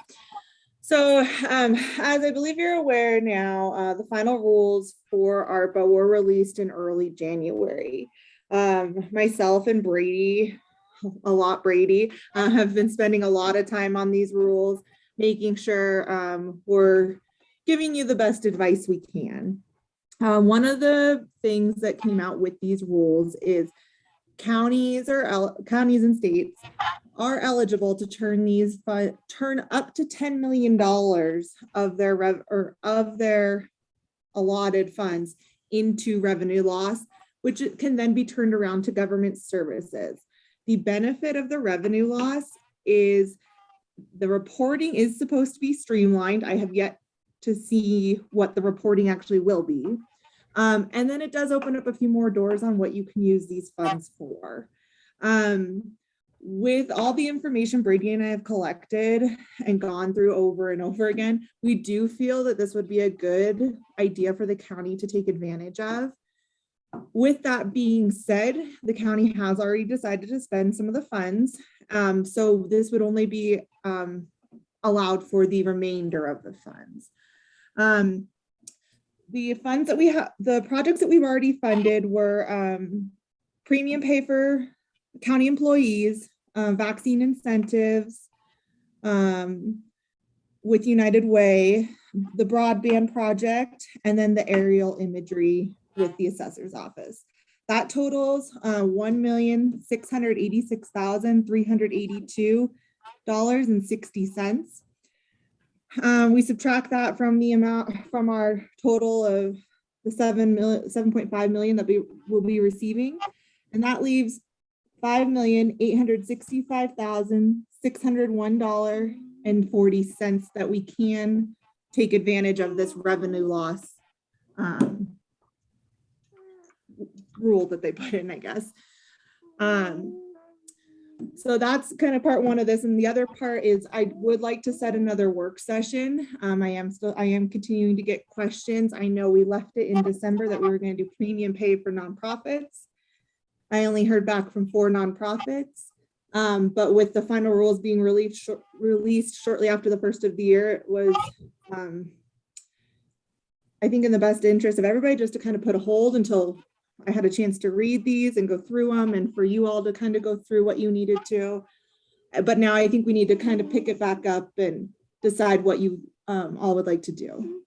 So as I believe you're aware now, the final rules for ARPA were released in early January. Myself and Brady, have been spending a lot of time on these rules, making sure we're giving you the best advice we can. One of the things that came out with these rules is counties and states are eligible to turn up to $10 million of their allotted funds into revenue loss, which can then be turned around to government services. The benefit of the revenue loss is the reporting is supposed to be streamlined. I have yet to see what the reporting actually will be. And then it does open up a few more doors on what you can use these funds for. With all the information Brady and I have collected and gone through over and over again, we do feel that this would be a good idea for the county to take advantage of. With that being said, the county has already decided to spend some of the funds. So this would only be allowed for the remainder of the funds. The funds that we have, the projects that we've already funded were premium pay for county employees, vaccine incentives with United Way, the broadband project, and then the aerial imagery with the assessor's office. That totals $1,686,382.60. We subtract that from the amount from our total of the $7.5 million that we will be receiving, and that leaves $5,865,601.40 that we can take advantage of this revenue loss rule that they put in, I guess. So that's kind of part one of this. And the other part is I would like to set another work session. I am continuing to get questions. I know we left it in December that we were going to do premium pay for nonprofits. I only heard back from 4 nonprofits. But with the final rules being released shortly after the first of the year, it was, I think, in the best interest of everybody just to kind of put a hold until I had a chance to read these and go through them, and for you all to kind of go through what you needed to. But now I think we need to kind of pick it back up and decide what you all would like to do.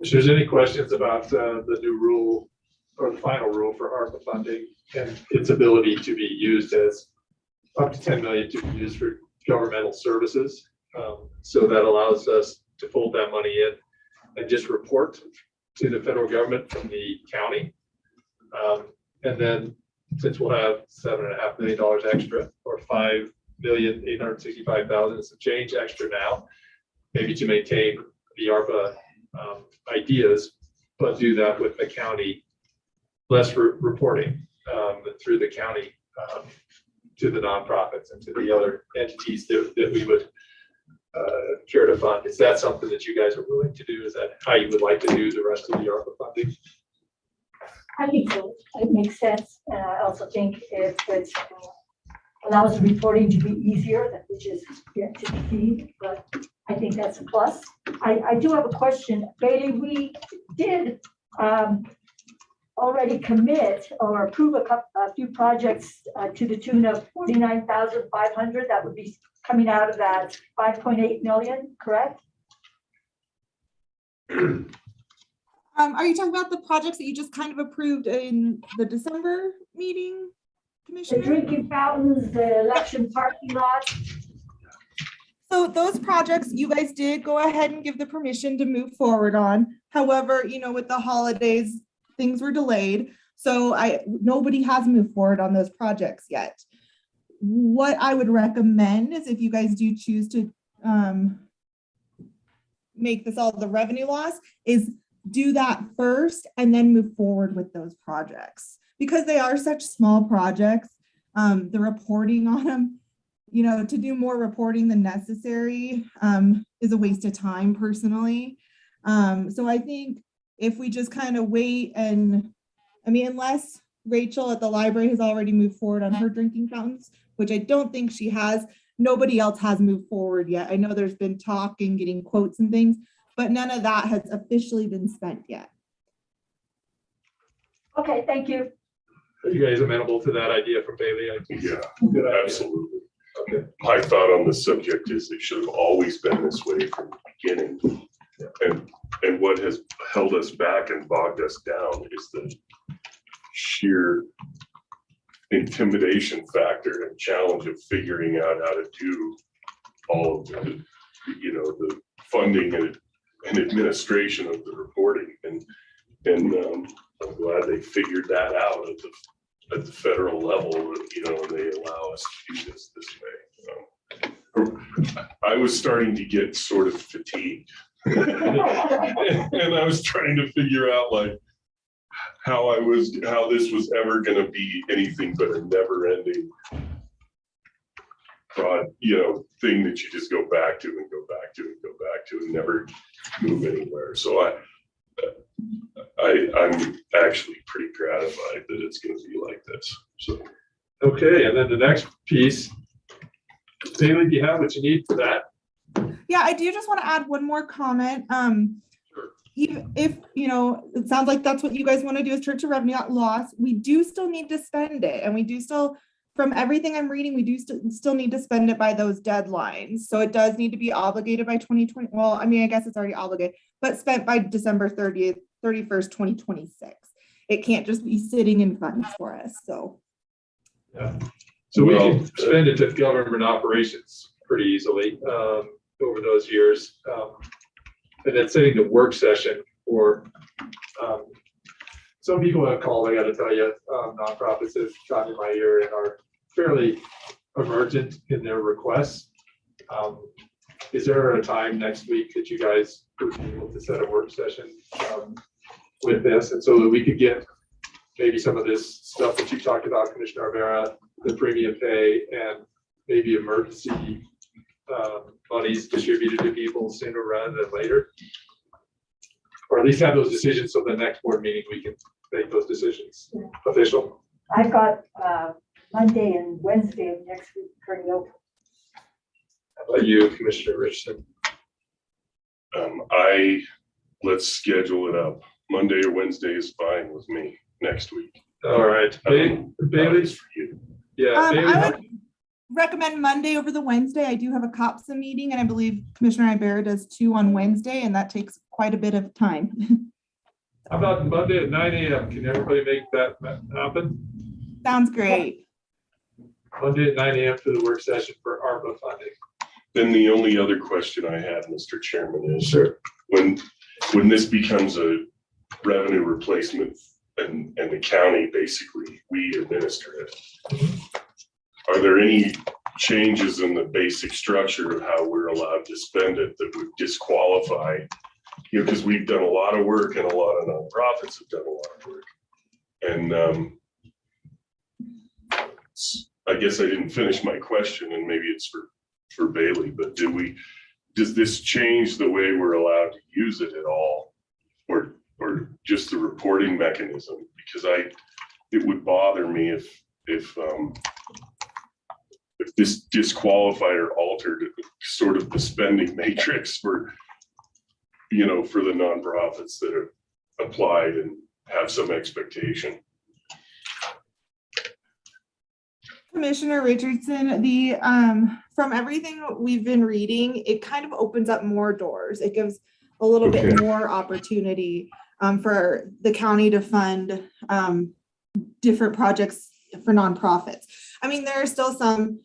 If there's any questions about the new rule or the final rule for ARPA funding and its ability to be used as up to 10 million to be used for governmental services. So that allows us to fold that money in and just report to the federal government from the county. And then since we'll have $7.5 million extra, or $5,865,000 some change extra now, maybe to maintain the ARPA ideas, but do that with the county, less reporting through the county to the nonprofits and to the other entities that we would care to fund. Is that something that you guys are willing to do? Is that how you would like to do the rest of the ARPA funding? I think so. It makes sense. And I also think if it allows the reporting to be easier, which is yet to be seen, but I think that's a plus. I do have a question. Bailey, we did already commit or approve a few projects to the tune of $49,500. That would be coming out of that 5.8 million, correct? Are you talking about the projects that you just kind of approved in the December meeting, The Commissioner? drinking fountains, the election parking lot. So those projects, you guys did go ahead and give the permission to move forward on. However, you know, with the holidays, things were delayed. So nobody has moved forward on those projects yet. What I would recommend is if you guys do choose to make this all the revenue loss, is do that first and then move forward with those projects. Because they are such small projects, the reporting on them, you know, to do more reporting than necessary is a waste of time personally. So I think if we just kind of wait and, I mean, unless Rachel at the library has already moved forward on her drinking fountains, which I don't think she has, nobody else has moved forward yet. I know there's been talk and getting quotes and things, but none of that has officially been spent yet. Okay, thank you. Are you guys amenable to that idea from Bailey? Yeah, Good idea. absolutely. Okay. My thought on the subject is it should have always been this way from the beginning. And what has held us back and bogged us down is the sheer intimidation factor and challenge of figuring out how to do all of the, you know, the funding and administration of the reporting. And I'm glad they figured that out at the federal level, you know, and they allow us to do this way. I was starting to get sort of fatigued. And I was trying to figure out like how this was ever going to be anything but a never-ending broad, you know, thing that you just go back to and go back to and go back to and never move anywhere. So I'm actually pretty gratified that it's going to be like this. So Okay, and then the next piece, Bailey, do you have what you need for that? Yeah, I do just want to add one more comment. Even if, you know, it sounds like that's what you guys want to do is Church of Revenue loss, we do still need to spend it. And we do still, from everything I'm reading, we do still need to spend it by those deadlines. So it does need to be obligated by 2020. Well, I mean, I guess it's already obligated, but spent by December 31st, 2026. It can't just be sitting in funds for us, so. Yeah. So we can spend it to government operations pretty easily over those years. And then setting the work session for some people have called, I gotta tell you, nonprofits have gotten in my ear and are fairly emergent in their requests. Is there a time next week that you guys would be able to set a work session with this, and so that we could get maybe some of this stuff that you talked about, Commissioner Rivera, the premium pay and maybe emergency monies distributed to people sooner rather than later? Or at least have those decisions so the next board meeting we can make those decisions official. I've got Monday and Wednesday of next week pretty open. How about you, Commissioner Richardson? Let's schedule it up. Monday or Wednesday is fine with me next week. All right, Bailey. For you. Yeah, Bailey. I would recommend Monday over the Wednesday. I do have a COPSA meeting, and I believe Commissioner Ibarra does too on Wednesday, and that takes quite a bit of time. How about Monday at 9 a.m.? Can everybody make that happen? Sounds great. Monday at 9 a.m. for the work session for ARPA funding. Then the only other question I had, Mr. Chairman, is Sure. when this becomes a revenue replacement and the county, basically, we administer it. Are there any changes in the basic structure of how we're allowed to spend it that would disqualify? You know, because we've done a lot of work and a lot of nonprofits have done a lot of work. And I guess I didn't finish my question, and maybe it's for Bailey, but does this change the way we're allowed to use it at all? Or just the reporting mechanism? Because it would bother me if this disqualified or altered sort of the spending matrix for the nonprofits that have applied and have some expectation. Commissioner Richardson, the from everything we've been reading, it kind of opens up more doors. It gives a little bit more opportunity for the county to fund different projects for nonprofits. I mean, there are still some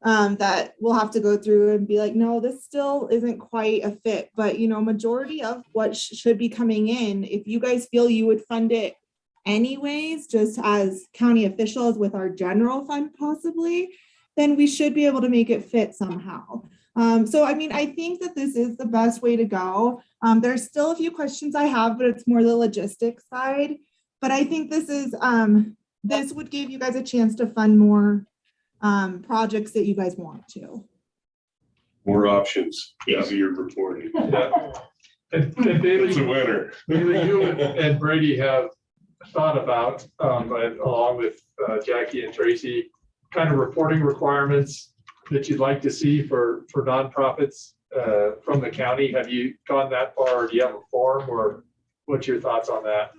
that we'll have to go through and be like, no, this still isn't quite a fit. But, majority of what should be coming in, if you guys feel you would fund it anyways, just as county officials with our general fund possibly, then we should be able to make it fit somehow. So, I mean, I think that this is the best way to go. There's still a few questions I have, but it's more the logistics side. But I think this is, this would give you guys a chance to fund more projects that you guys want to. More options, easier reporting. Yeah. And Bailey, It's a winner. Bailey, you and Brady have thought about, along with Jackie and Tracy, kind of reporting requirements that you'd like to see for nonprofits from the county. Have you gone that far, or do you have a form, or what's your thoughts on that?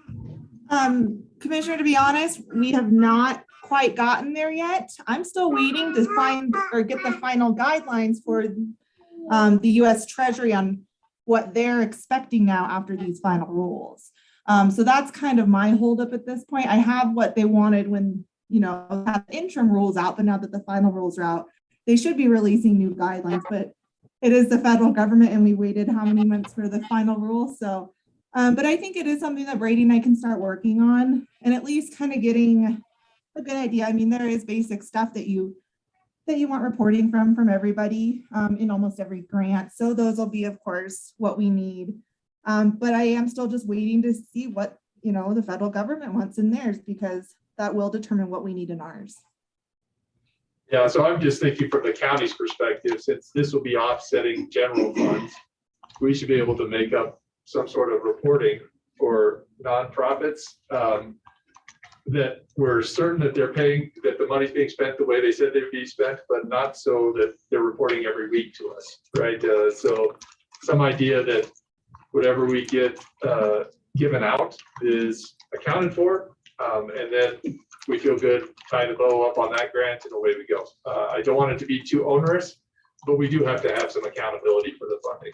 Commissioner, to be honest, we have not quite gotten there yet. I'm still waiting to find or get the final guidelines for the U.S. Treasury on what they're expecting now after these final rules. So that's kind of my holdup at this point. I have what they wanted when, have interim rules out, but now that the final rules are out, they should be releasing new guidelines, but it is the federal government and we waited how many months for the final rule. So, but I think it is something that Brady and I can start working on and at least kind of getting a good idea. I mean, there is basic stuff that you want reporting from everybody in almost every grant. So those will be, of course, what we need. But I am still just waiting to see what, the federal government wants in theirs, because that will determine what we need in ours. Yeah, so I'm just thinking from the county's perspective, since this will be offsetting general funds, we should be able to make up some sort of reporting for nonprofits that we're certain that they're paying, that the money's being spent the way they said they'd be spent, but not so that they're reporting every week to us, right? So some idea that whatever we get given out is accounted for, and then we feel good tying the bow up on that grant and away we go. I don't want it to be too onerous, but we do have to have some accountability for the funding.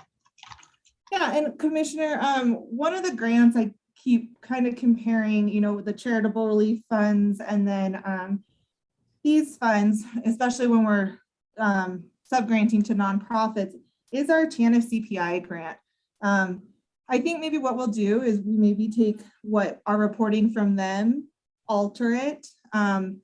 Yeah, and Commissioner, one of the grants I keep kind of comparing, the charitable relief funds and then these funds, especially when we're subgranting to nonprofits, is our TANF CPI grant. I think maybe what we'll do is we maybe take what our reporting from them, alter it, and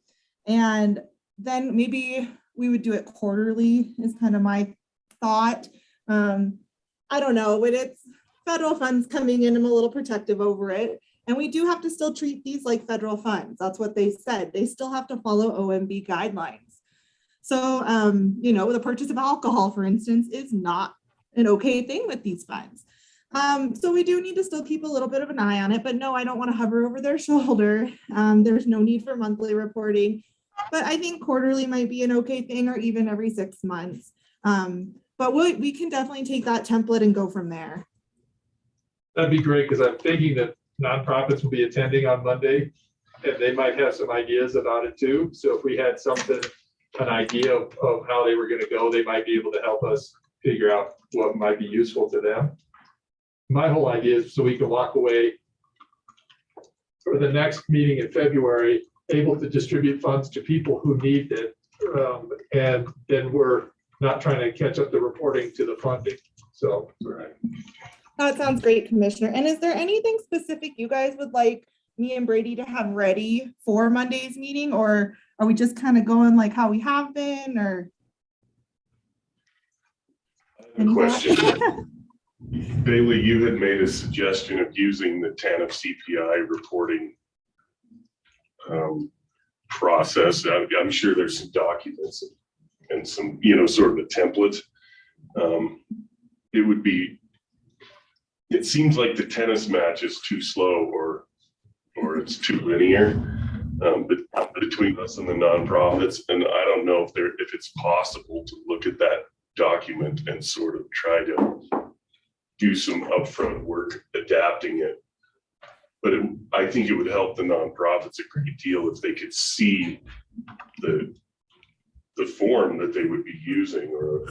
then maybe we would do it quarterly is kind of my thought. I don't know, when it's federal funds coming in, I'm a little protective over it. And we do have to still treat these like federal funds. That's what they said. They still have to follow OMB guidelines. So, you know, the purchase of alcohol, for instance, is not an okay thing with these funds. So we do need to still keep a little bit of an eye on it, but no, I don't want to hover over their shoulder. There's no need for monthly reporting, but I think quarterly might be an okay thing, or even every 6 months. But we can definitely take that template and go from there. That'd be great, because I'm thinking that nonprofits will be attending on Monday, and they might have some ideas about it too. So if we had something, an idea of how they were going to go, they might be able to help us figure out what might be useful to them. My whole idea is so we can walk away for the next meeting in February, able to distribute funds to people who need it. And then we're not trying to catch up the reporting to the funding. So, right. That sounds great, Commissioner. And is there anything specific you guys would like me and Brady to have ready for Monday's meeting, or are we just kind of going like how we have been, or? Question. Bailey, you had made a suggestion of using the TANF CPI reporting process. I'm sure there's some documents and some, you know, sort of a template. It seems like the tennis match is too slow, or it's too linear, but between us and the nonprofits. And I don't know if it's possible to look at that document and sort of try to do some upfront work adapting it. But I think it would help the nonprofits a great deal if they could see the form that they would be using, or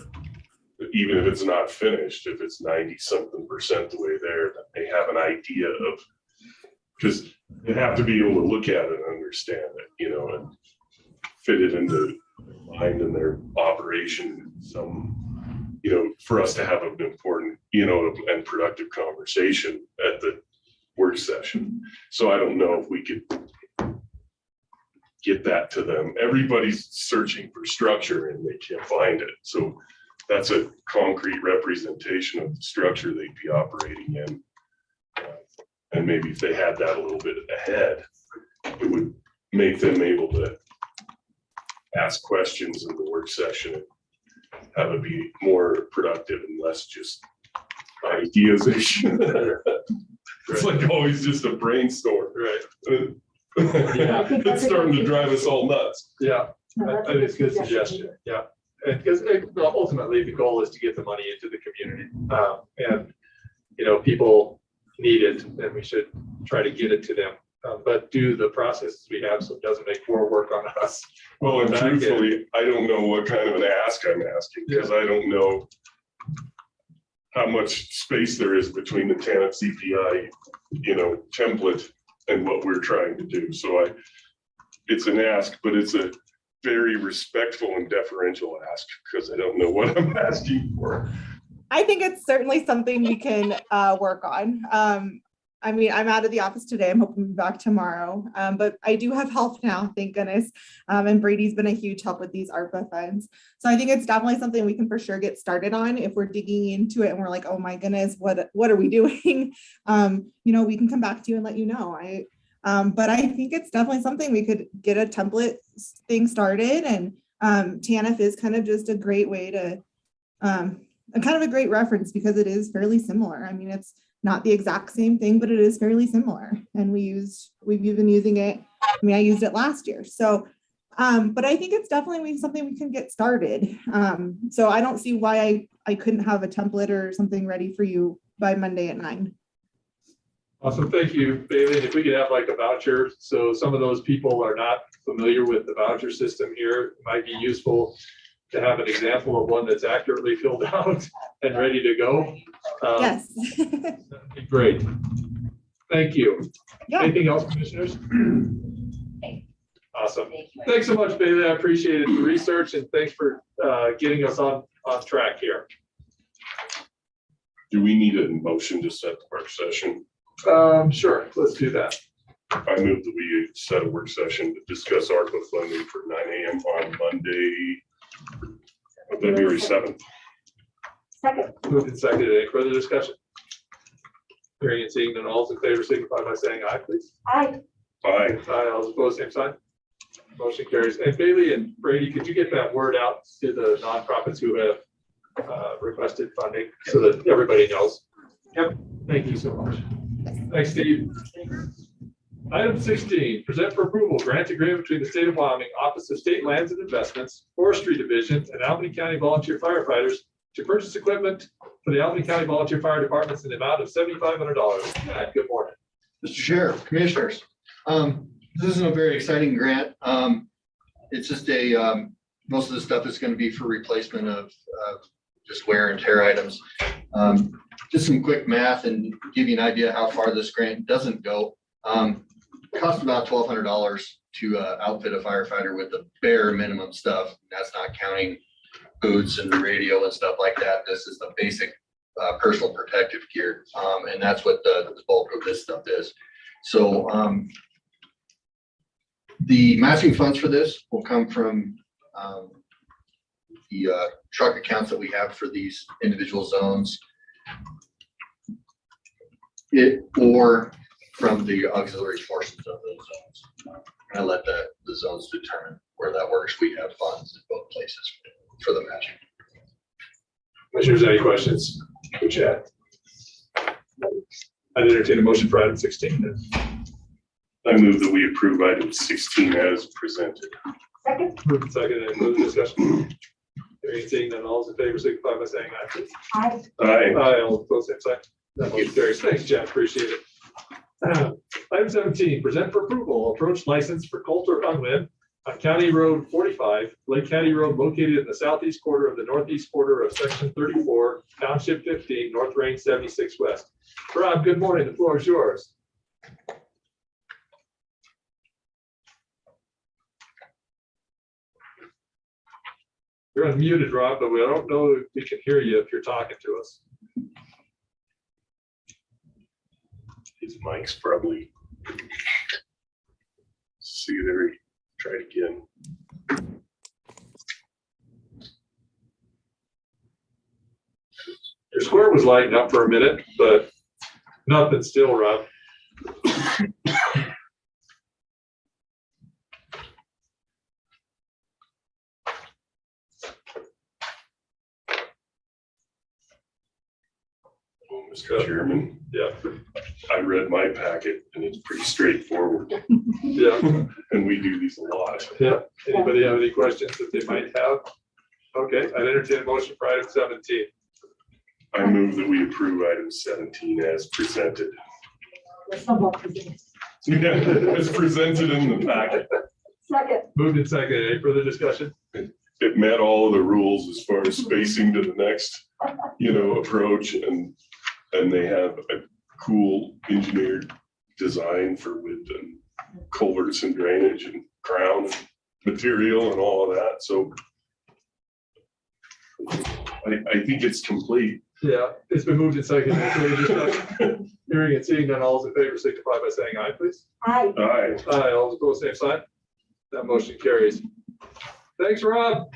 even if it's not finished, if it's 90-something% the way there, that they have an idea of, because they have to be able to look at it and understand it, you know, and fit it into their mind and their operation. Some, you know, for us to have an important, you know, and productive conversation at the work session. So I don't know if we could get that to them. Everybody's searching for structure and they can't find it. So that's a concrete representation of the structure they'd be operating in. And maybe if they had that a little bit ahead, it would make them able to ask questions in the work session and have it be more productive and less just ideation. It's like always just a brainstorm, right? Yeah. It's starting to drive us all nuts. Yeah, I think it's a good suggestion. Yeah, because ultimately the goal is to get the money into the community, and you know, people need it, and we should try to get it to them. But do the processes we have so it doesn't make more work on us. Well, and truthfully, I don't know what kind of an ask I'm asking, because I don't know how much space there is between the TANF CPI, you know, template and what we're trying to do. So it's an ask, but it's a very respectful and deferential ask, because I don't know what I'm asking for. I think it's certainly something we can work on. I mean, I'm out of the office today. I'm hoping to be back tomorrow, but I do have help now, thank goodness. And Brady's been a huge help with these ARPA funds. So I think it's definitely something we can for sure get started on if we're digging into it and we're like, oh my goodness, what are we doing? You know, we can come back to you and let you know. But I think it's definitely something we could get a template thing started, and TANF is kind of just a great way to, kind of a great reference, because it is fairly similar. I mean, it's not the exact same thing, but it is fairly similar. And we've been using it. I mean, I used it last year. So, but I think it's definitely something we can get started. So I don't see why I couldn't have a template or something ready for you by Monday at 9. Awesome, thank you, Bailey. And if we could have like a voucher, so some of those people are not familiar with the voucher system here, it might be useful to have an example of one that's accurately filled out and ready to go. Yes. That'd be great. Thank you. Yeah. Anything else, commissioners? Awesome. Thanks so much, Bailey. I appreciate it, the research, and thanks for getting us on track here. Do we need a motion to set the work session? Sure, let's do that. I move that we set a work session to discuss ARPA funding for 9 a.m. on Monday, February 7th. Second. Moved and seconded. Any further discussion? Hearing and seeing none, all those in favor signify by saying aye, please. Aye. Aye. Aye, all those opposed, same sign. Motion carries. And Bailey and Brady, could you get that word out to the nonprofits who have requested funding so that everybody knows? Yep. Thank you so much. Thanks, Steve. Item 16, present for approval, grant agreement between the State of Wyoming Office of State Lands and Investments, Forestry Division, and Albany County Volunteer Firefighters to purchase equipment for the Albany County Volunteer Fire Departments in the amount of $7,500. Good morning. Mr. Sheriff, Commissioners, this isn't a very exciting grant. It's just most of the stuff is going to be for replacement of just wear and tear items. Just some quick math and give you an idea how far this grant doesn't go. Cost about $1,200 to outfit a firefighter with the bare minimum stuff. That's not counting boots and radio and stuff like that. This is the basic personal protective gear. And that's what the bulk of this stuff is. So the matching funds for this will come from the truck accounts that we have for these individual zones, or from the auxiliary portions of those zones. I let the zones determine where that works. We have funds in both places for the matching. Commissioners, any questions? Good chat. I'd entertain a motion for item 16. I move that we approve item 16 as presented. Second. Moved and seconded. Any further discussion? Hearing and seeing none, all those in favor signify by saying aye, please. Aye. Aye. Aye, all opposed, same sign. That motion carries. Thanks, Jeff. Appreciate it. Item 17, present for approval, approach license for Coulter Unwin on County Road 45, Lake County Road located in the southeast quarter of the northeast quarter of section 34, township 15, North Range 76 West. Rob, good morning. The floor is yours. You're unmuted, Rob, but we don't know if we can hear you if you're talking to us. His mic's probably. See there, try it again. Your square was lighting up for a minute, but nothing still, Rob. Mr. Chairman. Yeah. I read my packet and it's pretty straightforward. Yeah. And we do these a lot. Yeah. Anybody have any questions that they might have? Okay, I'd entertain a motion for item 17. I move that we approve item 17 as presented. Yeah, as presented in the packet. Second. Moved and seconded. Any further discussion? It met all of the rules as far as spacing to the next, approach, and they have a cool engineered design for width and culverts and drainage and crown material and all of that. So I think it's complete. Yeah, it's been moved and seconded. Any further discussion? Hearing and seeing none, all those in favor signify by saying aye, please. Aye. Aye. Aye, all those opposed, same sign. That motion carries. Thanks, Rob.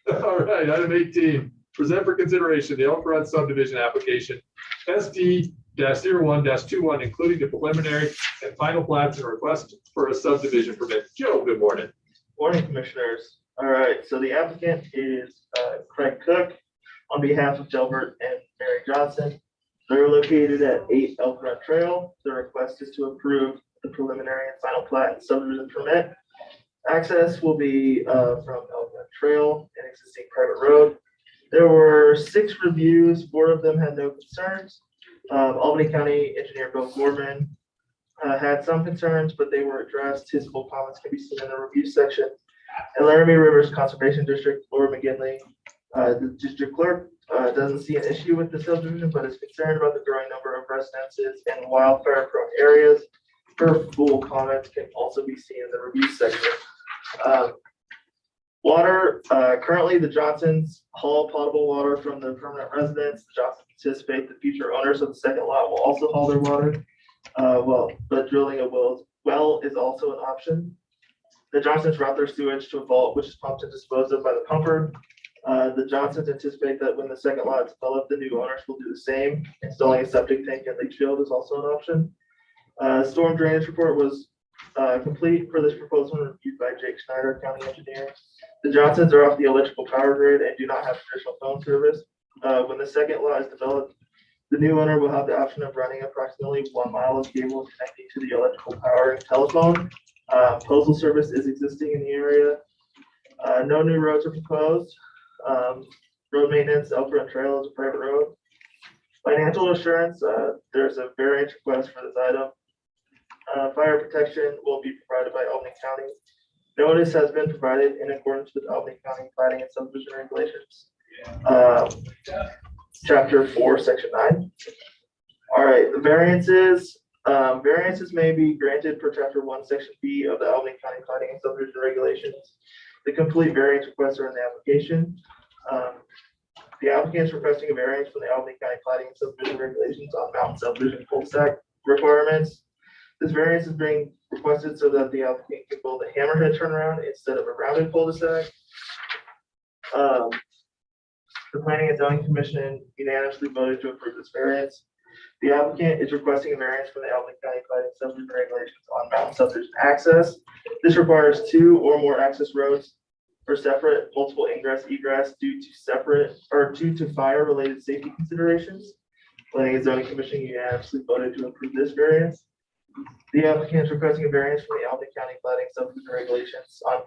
All right, item 18, present for consideration the Elk Run subdivision application SD-01-21, including the preliminary and final plats and request for a subdivision permit. Joe, good morning. Morning, Commissioners. All right, so the applicant is Craig Cook on behalf of Delbert and Mary Johnson. They're located at 8 Elk Run Trail. The request is to approve the preliminary and final plat and subdivision permit. Access will be from Elk Run Trail, an existing private road. There were 6 reviews. 4 of them had no concerns. Albany County Engineer Bill Gorman had some concerns, but they were addressed. His full comments can be seen in the review section. And Laramie Rivers Conservation District, Laura McGinley, the district clerk, doesn't see an issue with the subdivision, but is concerned about the growing number of residences in wildfire-prone areas. Her full comments can also be seen in the review section. Water, currently the Johnsons haul potable water from the permanent residents. The Johnsons anticipate the future owners of the second lot will also haul their water. But drilling a well is also an option. The Johnsons route their sewage to a vault, which is pumped and disposed of by the pumper. The Johnsons anticipate that when the second lot is developed, the new owners will do the same. Installing a septic tank and leach field is also an option. Storm drainage report was complete for this proposal and reviewed by Jake Schneider, county engineer. The Johnsons are off the electrical power grid and do not have traditional phone service. When the second lot is developed, the new owner will have the option of running approximately 1 mile of cable connecting to the electrical power and telephone. Postal service is existing in the area. No new roads are proposed. Road maintenance, Elk Run Trail is a private road. Financial assurance, there's a variance request for this item. Fire protection will be provided by Albany County. Notice has been provided in accordance with Albany County Planning and Subdivision Regulations. Chapter 4, Section 9. All right, the variances. Variances may be granted per Chapter 1, Section B of the Albany County Planning and Subdivision Regulations. The complete variance requests are in the application. The applicant is requesting a variance from the Albany County Planning and Subdivision Regulations on mountain subdivision cul-de-sac requirements. This variance is being requested so that the applicant can build a hammerhead turnaround instead of a rounded cul-de-sac. The Planning and Zoning Commission unanimously voted to approve this variance. The applicant is requesting a variance from the Albany County Planning and Subdivision Regulations on mountain subdivision access. This requires 2 or more access roads for separate multiple ingress egress due to fire related safety considerations. Planning and Zoning Commission unanimously voted to approve this variance. The applicant is requesting a variance from the Albany County Planning and Subdivision Regulations on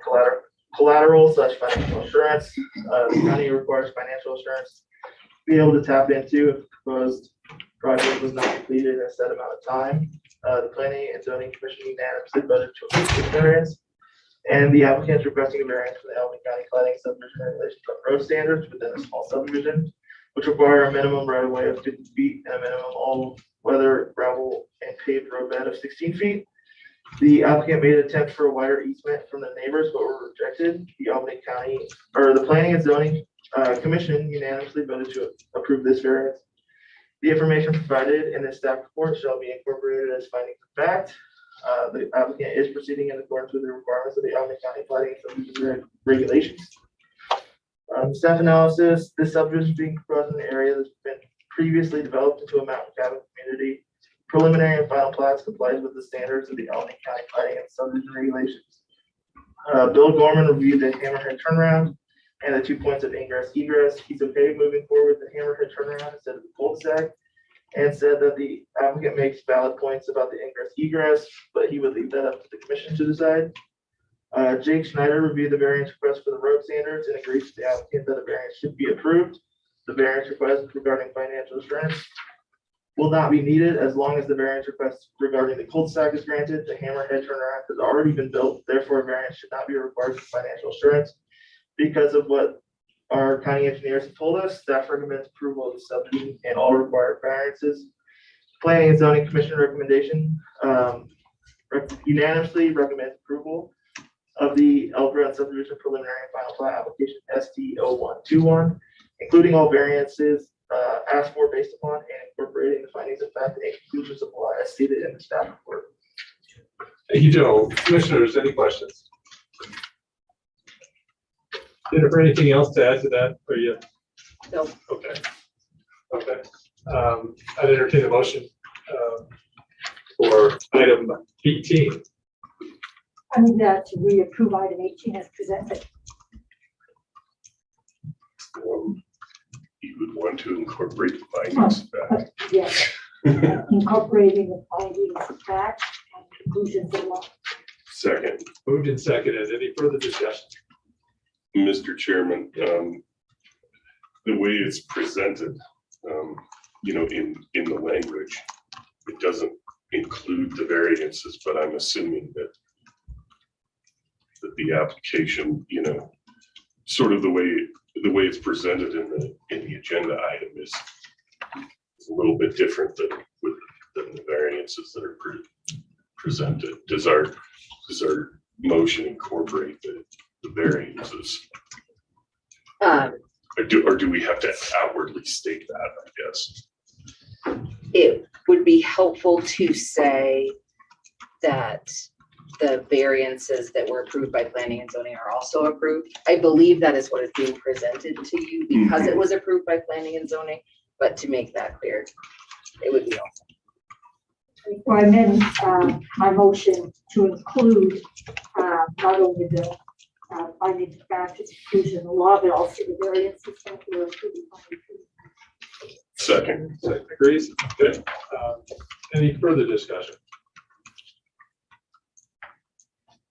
collateral/financial assurance. The county requires financial assurance to be able to tap into if the proposed project was not completed in a set amount of time. The Planning and Zoning Commission unanimously voted to approve this variance. And the applicant is requesting a variance from the Albany County Planning and Subdivision Regulations on road standards within a small subdivision, which require a minimum right of way of 50 feet and a minimum all-weather gravel and paved road bed of 16 feet. The applicant made an attempt for a wider easement from the neighbors, but were rejected. The Albany County, or the Planning and Zoning Commission unanimously voted to approve this variance. The information provided in this staff report shall be incorporated as findings of fact. The applicant is proceeding in accordance with the requirements of the Albany County Planning and Subdivision Regulations. Staff analysis, this subdivision is being proposed in an area that's been previously developed into a mountain cabin community. Preliminary and final plats complies with the standards of the Albany County Planning and Subdivision Regulations. Bill Gorman reviewed the hammerhead turnaround and the 2 points of ingress egress. He's okay moving forward with the hammerhead turnaround instead of the cul-de-sac, and said that the applicant makes valid points about the ingress egress, but he would leave that up to the commission to decide. Jake Schneider reviewed the variance request for the road standards and agrees with the applicant that a variance should be approved. The variance request regarding financial assurance will not be needed as long as the variance request regarding the cul-de-sac is granted. The hammerhead turnaround has already been built, therefore a variance should not be required for financial assurance. Because of what our county engineers have told us, staff recommends approval of the subdivision and all required variances. Planning and Zoning Commission recommendation unanimously recommends approval of the Elk Run Subdivision Preliminary and Final Plat Application ST0121, including all variances asked for based upon and incorporating the findings of fact and conclusions of law as stated in the staff report. Thank you, Joe. Commissioners, any questions? Jennifer, anything else to add to that? Or you? No. Okay. Okay. I'd entertain a motion for item 18. I mean, that we approve item 18 as presented. You would want to incorporate the findings back. Yes, incorporating the findings of fact and conclusions of law. Second. Moved and seconded. Any further discussion? Mr. Chairman, the way it's presented, in the language, it doesn't include the variances, but I'm assuming that the application, sort of the way it's presented in the agenda item is a little bit different than the variances that are presented. Does our motion incorporate the variances? Um, Or do we have to outwardly state that, I guess? it would be helpful to say that the variances that were approved by planning and zoning are also approved. I believe that is what is being presented to you because it was approved by planning and zoning, but to make that clear, it would be helpful. Or I amend my motion to include not only the findings of fact, its conclusion, the law, but also the variances that were approved. Second. Second agrees. Okay. Any further discussion?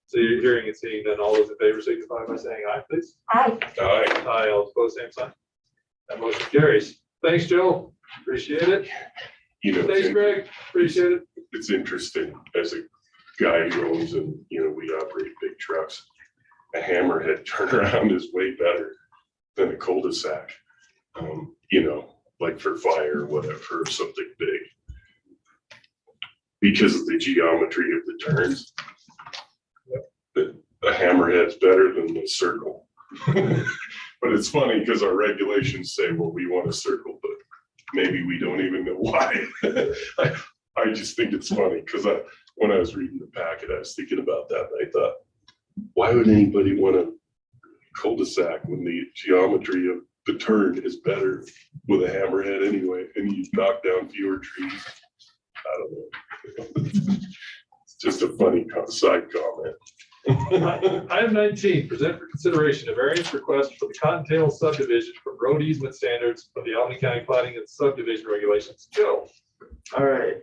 So you're hearing and seeing that all those in favor signify by saying aye, please. Aye. Aye. Aye, all opposed, same sign. That motion carries. Thanks, Joe. Appreciate it. You know, Thanks, Greg. Appreciate it. it's interesting as a guy who owns and, you know, we operate big trucks. A hammerhead turnaround is way better than a cul-de-sac. You know, like for fire or whatever, or something big. Because of the geometry of the turns. A hammerhead's better than the circle. But it's funny because our regulations say, well, we want a circle, but maybe we don't even know why. I just think it's funny because when I was reading the packet, I was thinking about that and I thought, why would anybody want a cul-de-sac when the geometry of the turn is better with a hammerhead anyway, and you knock down fewer trees? I don't know. It's just a funny side comment. Item 19, present for consideration a variance request for the Cottontail subdivision from road easement standards of the Albany County Planning and Subdivision Regulations. Joe. All right,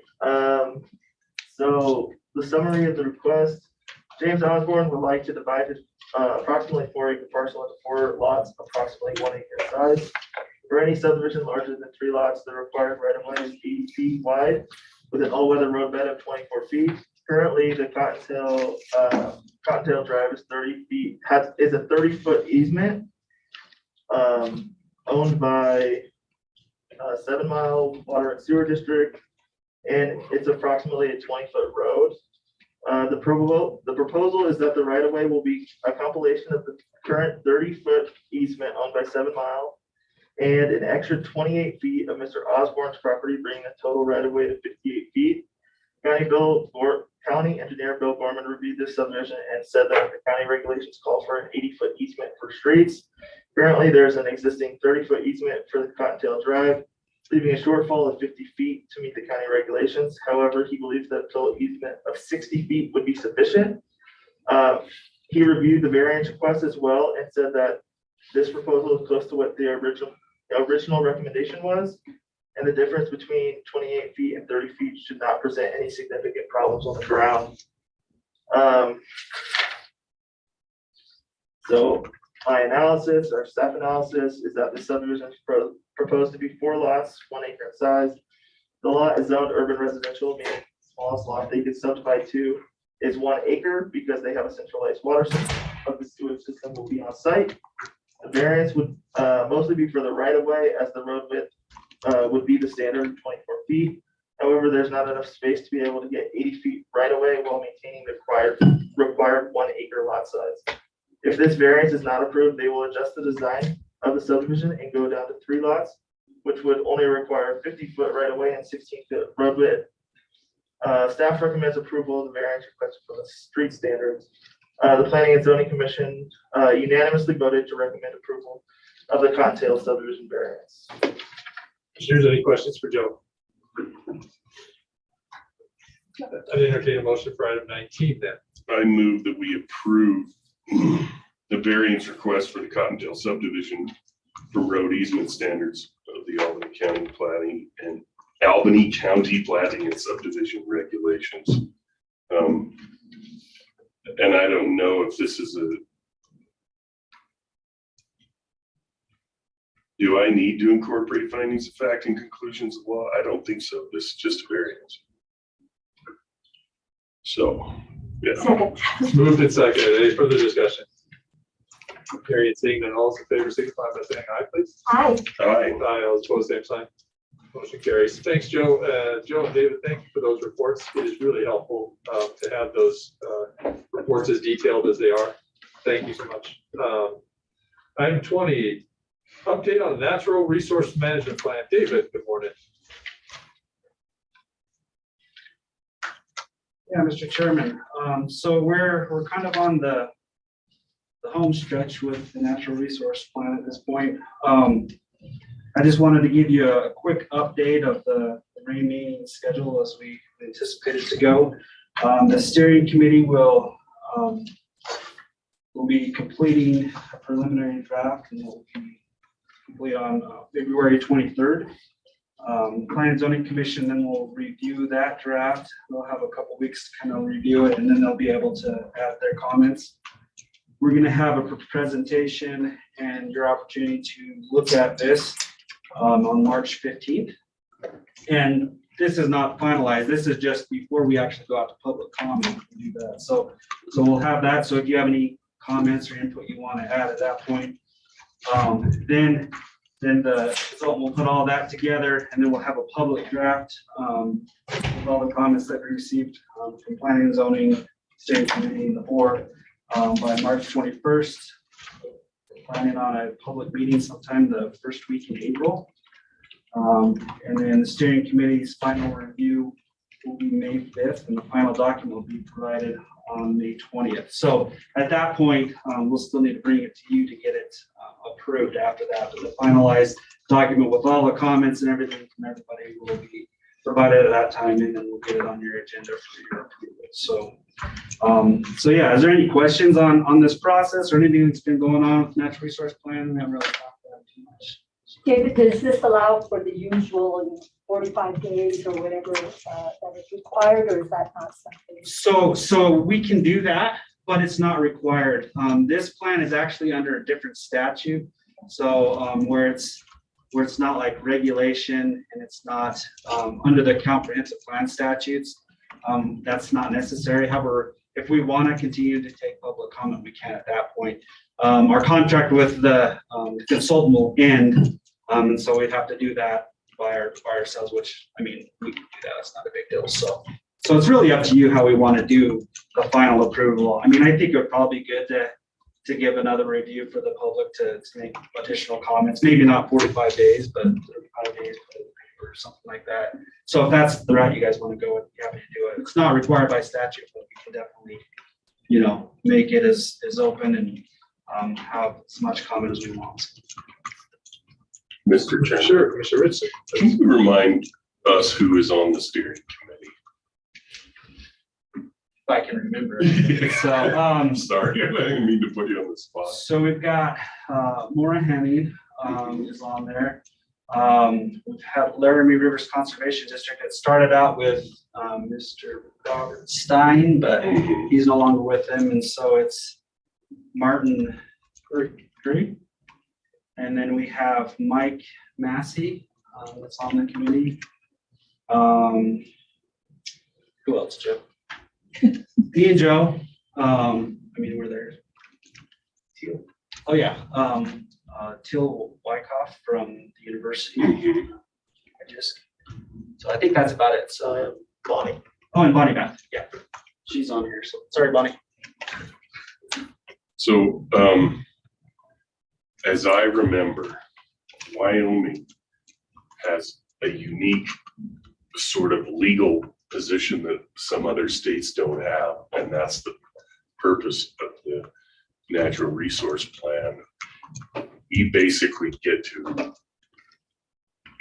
so the summary of the request, James Osborne would like to divide his approximately 4-acre parcel into 4 lots, approximately 1 acre in size. For any subdivision larger than 3 lots, the required right-of-way is 80 feet wide with an all-weather road bed of 24 feet. Currently, the Cottontail Drive is 30 feet, is a 30-foot easement owned by 7 Mile Water and Sewer District, and it's approximately a 20-foot road. The proposal is that the right-of-way will be a compilation of the current 30-foot easement owned by 7 Mile and an extra 28 feet of Mr. Osborne's property, bringing the total right-of-way to 58 feet. County engineer Bill Gorman reviewed this subdivision and said that the county regulations call for an 80-foot easement for streets. Currently, there's an existing 30-foot easement for the Cottontail Drive, leaving a shortfall of 50 feet to meet the county regulations. However, he believes that a total easement of 60 feet would be sufficient. He reviewed the variance request as well and said that this proposal is close to what the original recommendation was, and the difference between 28 feet and 30 feet should not present any significant problems on the ground. So my analysis, our staff analysis, is that the subdivision is proposed to be 4 lots, 1 acre in size. The lot is zoned urban residential, meaning the smallest lot they could subdivide to is 1 acre because they have a centralized water system, but the sewage system will be on site. The variance would mostly be for the right of way, as the road width would be the standard 24 feet. However, there's not enough space to be able to get 80 feet right away while maintaining the required 1 acre lot size. If this variance is not approved, they will adjust the design of the subdivision and go down to 3 lots, which would only require 50-foot right away and 16-foot road width. Staff recommends approval of the variance request for the street standards. The Planning and Zoning Commission unanimously voted to recommend approval of the Cottontail subdivision variance. Commissioners, any questions for Joe? I'd entertain a motion for item 19 then. I move that we approve the variance request for the Cottontail subdivision from road easement standards of the Albany County Planning and Albany County Planning and Subdivision Regulations. And I don't know if this is do I need to incorporate findings of fact and conclusions of law? I don't think so. This is just a variance. So, yeah. Second. Moved and seconded. Any further discussion? Hearing and seeing none, all those in favor signify by saying aye, please. Aye. Aye. Aye, all opposed, same sign. Motion carries. Thanks, Joe. Joe and David, thank you for those reports. It is really helpful to have those reports as detailed as they are. Thank you so much. Item 20, update on the natural resource management plan. David, good morning. Yeah, Mr. Chairman, so we're kind of on the home stretch with the natural resource plan at this point. I just wanted to give you a quick update of the main meeting schedule as we anticipated to go. The steering committee will be completing a preliminary draft, and it will be complete on February 23rd. Planning and Zoning Commission then will review that draft. They'll have a couple weeks to kind of review it, and then they'll be able to add their comments. We're going to have a presentation and your opportunity to look at this on March 15th. And this is not finalized. This is just before we actually go out to public comment and do that. So we'll have that. So if you have any comments or input you want to add at that point, then we'll put all that together, and then we'll have a public draft with all the comments that we received from Planning and Zoning, Steering Committee, and the board by March 21st. We're planning on a public meeting sometime the first week in April. And then the Steering Committee's final review will be May 5th, and the final document will be provided on May 20th. So at that point, we'll still need to bring it to you to get it approved after that. But the finalized document with all the comments and everything from everybody will be provided at that time, and then we'll get it on your agenda for your approval. So yeah, is there any questions on this process or anything that's been going on with natural resource plan? We haven't really talked about it too much. David, does this allow for the usual 45 days or whatever that is required, or is that not something? So we can do that, but it's not required. This plan is actually under a different statute. So where it's not like regulation, and it's not under the comprehensive plan statutes, that's not necessary. However, if we want to continue to take public comment, we can at that point. Our contract with the consultant will end, and so we'd have to do that by ourselves, which, I mean, we can do that. It's not a big deal. So it's really up to you how we want to do the final approval. I mean, I think it would probably be good to give another review for the public to make additional comments. Maybe not 45 days, but 35 days or something like that. So if that's the route you guys want to go, you're happy to do it. It's not required by statute, but we can definitely, make it as open and have as much comment as we want. Mr. Chairman. Sure, Commissioner Richardson. Can you remind us who is on the steering committee? If I can remember. So, I'm sorry, I didn't mean to put you on the spot. So we've got Maura Hemming is on there. We've had Laramie Rivers Conservation District. It started out with Mr. Robert Stein, but he's no longer with them, and so it's Martin Curry. And then we have Mike Massey that's on the committee. Who else, Joe? Me and Joe. We're there. Teal. Oh yeah. Teal Wyckoff from the university. So I think that's about it. So Bonnie. Oh, and Bonnie Beth. Yeah, she's on here. So sorry, Bonnie. So, as I remember, Wyoming has a unique sort of legal position that some other states don't have, and that's the purpose of the natural resource plan. We basically get to,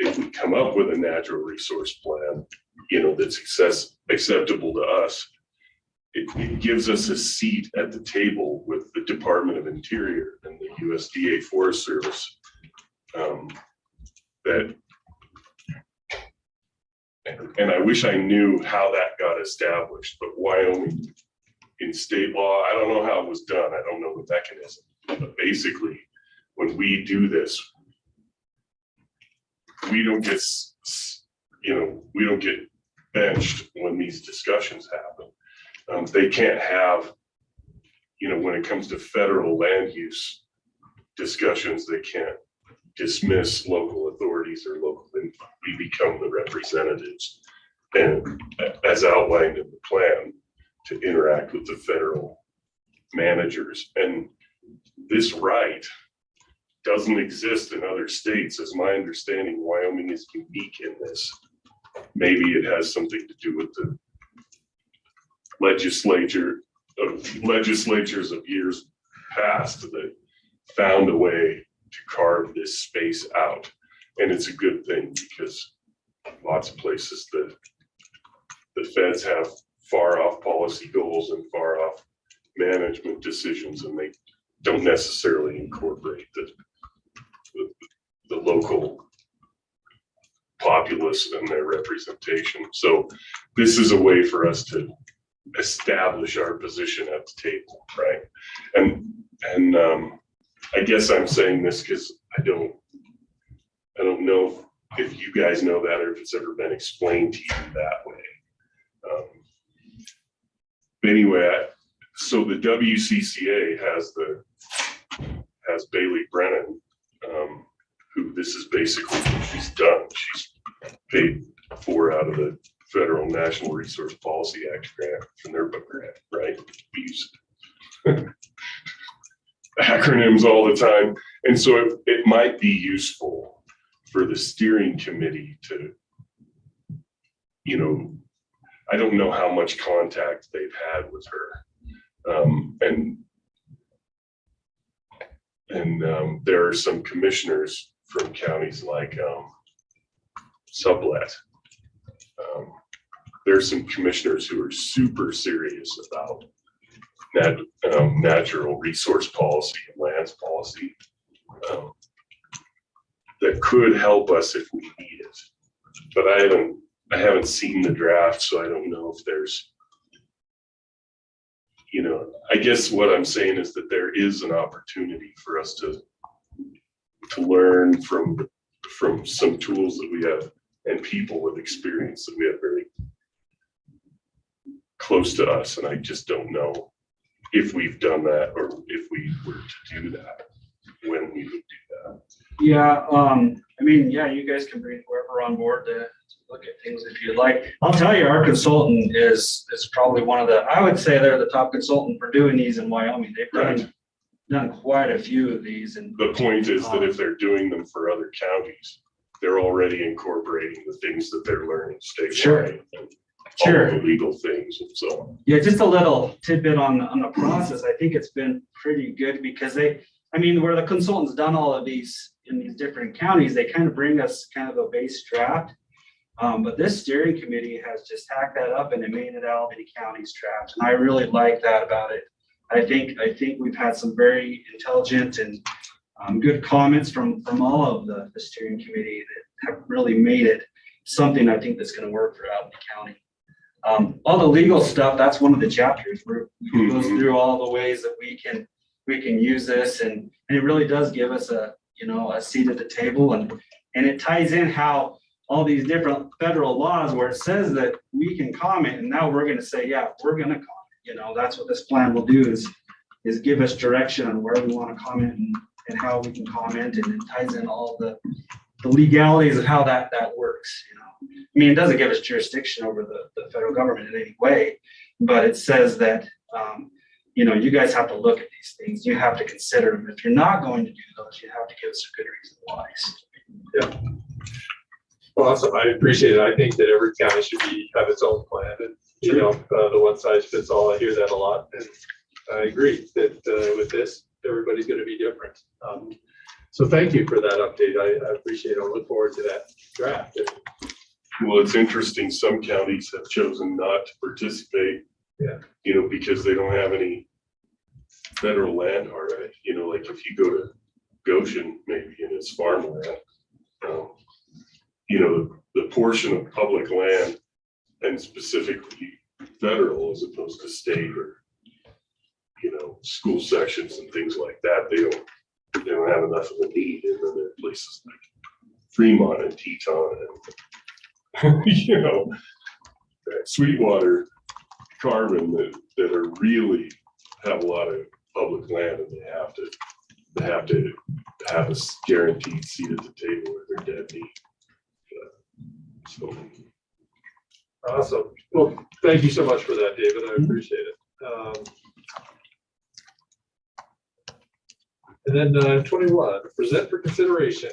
if we come up with a natural resource plan, that's acceptable to us, it gives us a seat at the table with the Department of Interior and the USDA Forest Service. And I wish I knew how that got established, but Wyoming in state law, I don't know how it was done. I don't know the mechanism, but basically when we do this, we don't get benched when these discussions happen. They can't have, when it comes to federal land use discussions, they can't dismiss local authorities or local, we become the representatives, and as outlined in the plan, to interact with the federal managers. And this right doesn't exist in other states. As my understanding, Wyoming is unique in this. Maybe it has something to do with the legislatures of years past that found a way to carve this space out. And it's a good thing because lots of places that the feds have far off policy goals and far off management decisions, and they don't necessarily incorporate the local populace and their representation. So this is a way for us to establish our position at the table, right? And I guess I'm saying this because I don't know if you guys know that or if it's ever been explained to you that way. Anyway, so the WCCA has Bailey Brennan, who this is basically what she's done. She's paid for out of the Federal National Resource Policy Act grant, from their book grant, right? We use acronyms all the time. And so it might be useful for the steering committee to, you know, I don't know how much contact they've had with her. There are some commissioners from counties like Sublet. There's some commissioners who are super serious about natural resource policy and lands policy that could help us if we need it. But I haven't seen the draft, so I don't know if there's, you know, I guess what I'm saying is that there is an opportunity for us to learn from some tools that we have and people with experience that we have very close to us. And I just don't know if we've done that or if we were to do that, when we would do that. Yeah, I mean, yeah, you guys can bring whoever on board to look at things if you'd like. I'll tell you, our consultant is probably one of the, I would say they're the top consultant for doing these in Wyoming. They've done quite a few of these. And the point is that if they're doing them for other counties, they're already incorporating the things that they're learning statewide. Sure. All the legal things and so on. Yeah, just a little tidbit on the process. I think it's been pretty good because where the consultant's done all of these in these different counties, they kind of bring us kind of a base draft. But this steering committee has just hacked that up and it made it Albany County's draft. And I really like that about it. I think we've had some very intelligent and good comments from all of the steering committee that have really made it something I think that's going to work for Albany County. All the legal stuff, that's one of the chapters where it goes through all the ways that we can use this, and it really does give us a seat at the table, and it ties in how all these different federal laws where it says that we can comment, and now we're going to say, yeah, we're going to comment. That's what this plan will do is give us direction on where we want to comment and how we can comment, and it ties in all the legalities of how that works. It doesn't give us jurisdiction over the federal government in any way, but it says that, you guys have to look at these things. You have to consider them. If you're not going to do those, you have to give us a good reason why. Yeah. Well, awesome. I appreciate it. I think that every county should have its own plan, and the one size fits all. I hear that a lot, and I agree that with this, everybody's going to be different. So thank you for that update. I appreciate it. I look forward to that draft. Well, it's interesting. Some counties have chosen not to participate, because they don't have any federal land already. Like if you go to Goshen, maybe, and it's farmland, the portion of public land and specifically federal as opposed to state or, school sections and things like that, they don't have enough of a need. And then there are places like Fremont and Teton and, Sweetwater, Carbon that are really have a lot of public land, and they have to have a guaranteed seat at the table or they're dead meat. So awesome. Well, thank you so much for that, David. I appreciate it. And then 21, present for consideration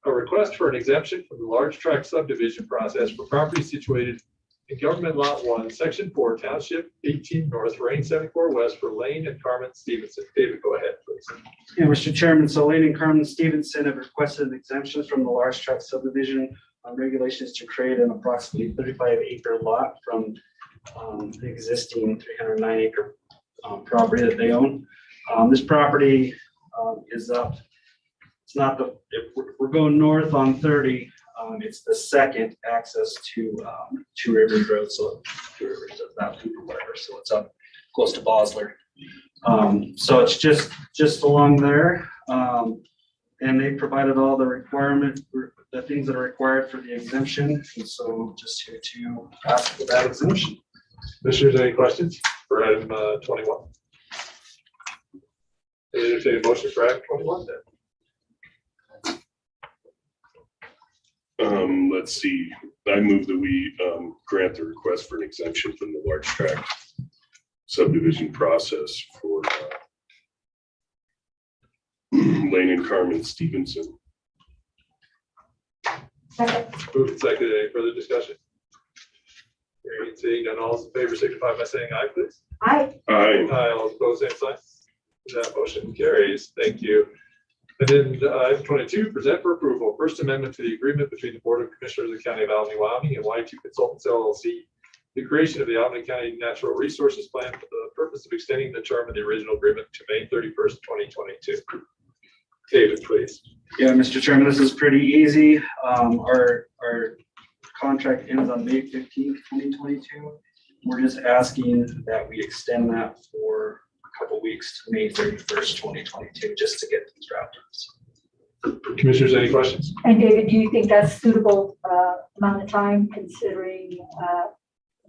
a request for an exemption from the large tract subdivision process for property situated in Government Lot 1, Section 4, Township 18 North, Range 74 West for Lane and Carmen Stevenson. David, go ahead, please. Yeah, Mr. Chairman, so Lane and Carmen Stevenson have requested an exemption from the large tract subdivision regulations to create an approximately 35-acre lot from the existing 309-acre property that they own. This property is up. It's not the, if we're going north on 30, it's the second access to Two Rivers Road, so Two Rivers does that loop or whatever, so it's up close to Bosler. So it's just along there, and they provided all the the things that are required for the exemption, and so just here to ask for that exemption. Commissioners, any questions for item 21? Entertain a motion for item 21 then. Let's see, I move that we grant the request for an exemption from the large tract subdivision process for Lane and Carmen Stevenson. Moved and seconded. Any further discussion? Hearing and seeing none, all those in favor signify by saying aye, please. Aye. Aye. Aye, all opposed, same sign. That motion carries. Thank you. And then item 22, present for approval, First Amendment to the agreement between the Board of Commissioners of the County of Albany, Wyoming and Y2 Consultants LLC, the creation of the Albany County Natural Resources Plan for the purpose of extending the term of the original agreement to May 31st, 2022. David, please. Yeah, Mr. Chairman, this is pretty easy. Our contract ends on May 15th, 2022. We're just asking that we extend that for a couple weeks to May 31st, 2022, just to get these wrapped. Commissioners, any questions? And David, do you think that's suitable amount of time considering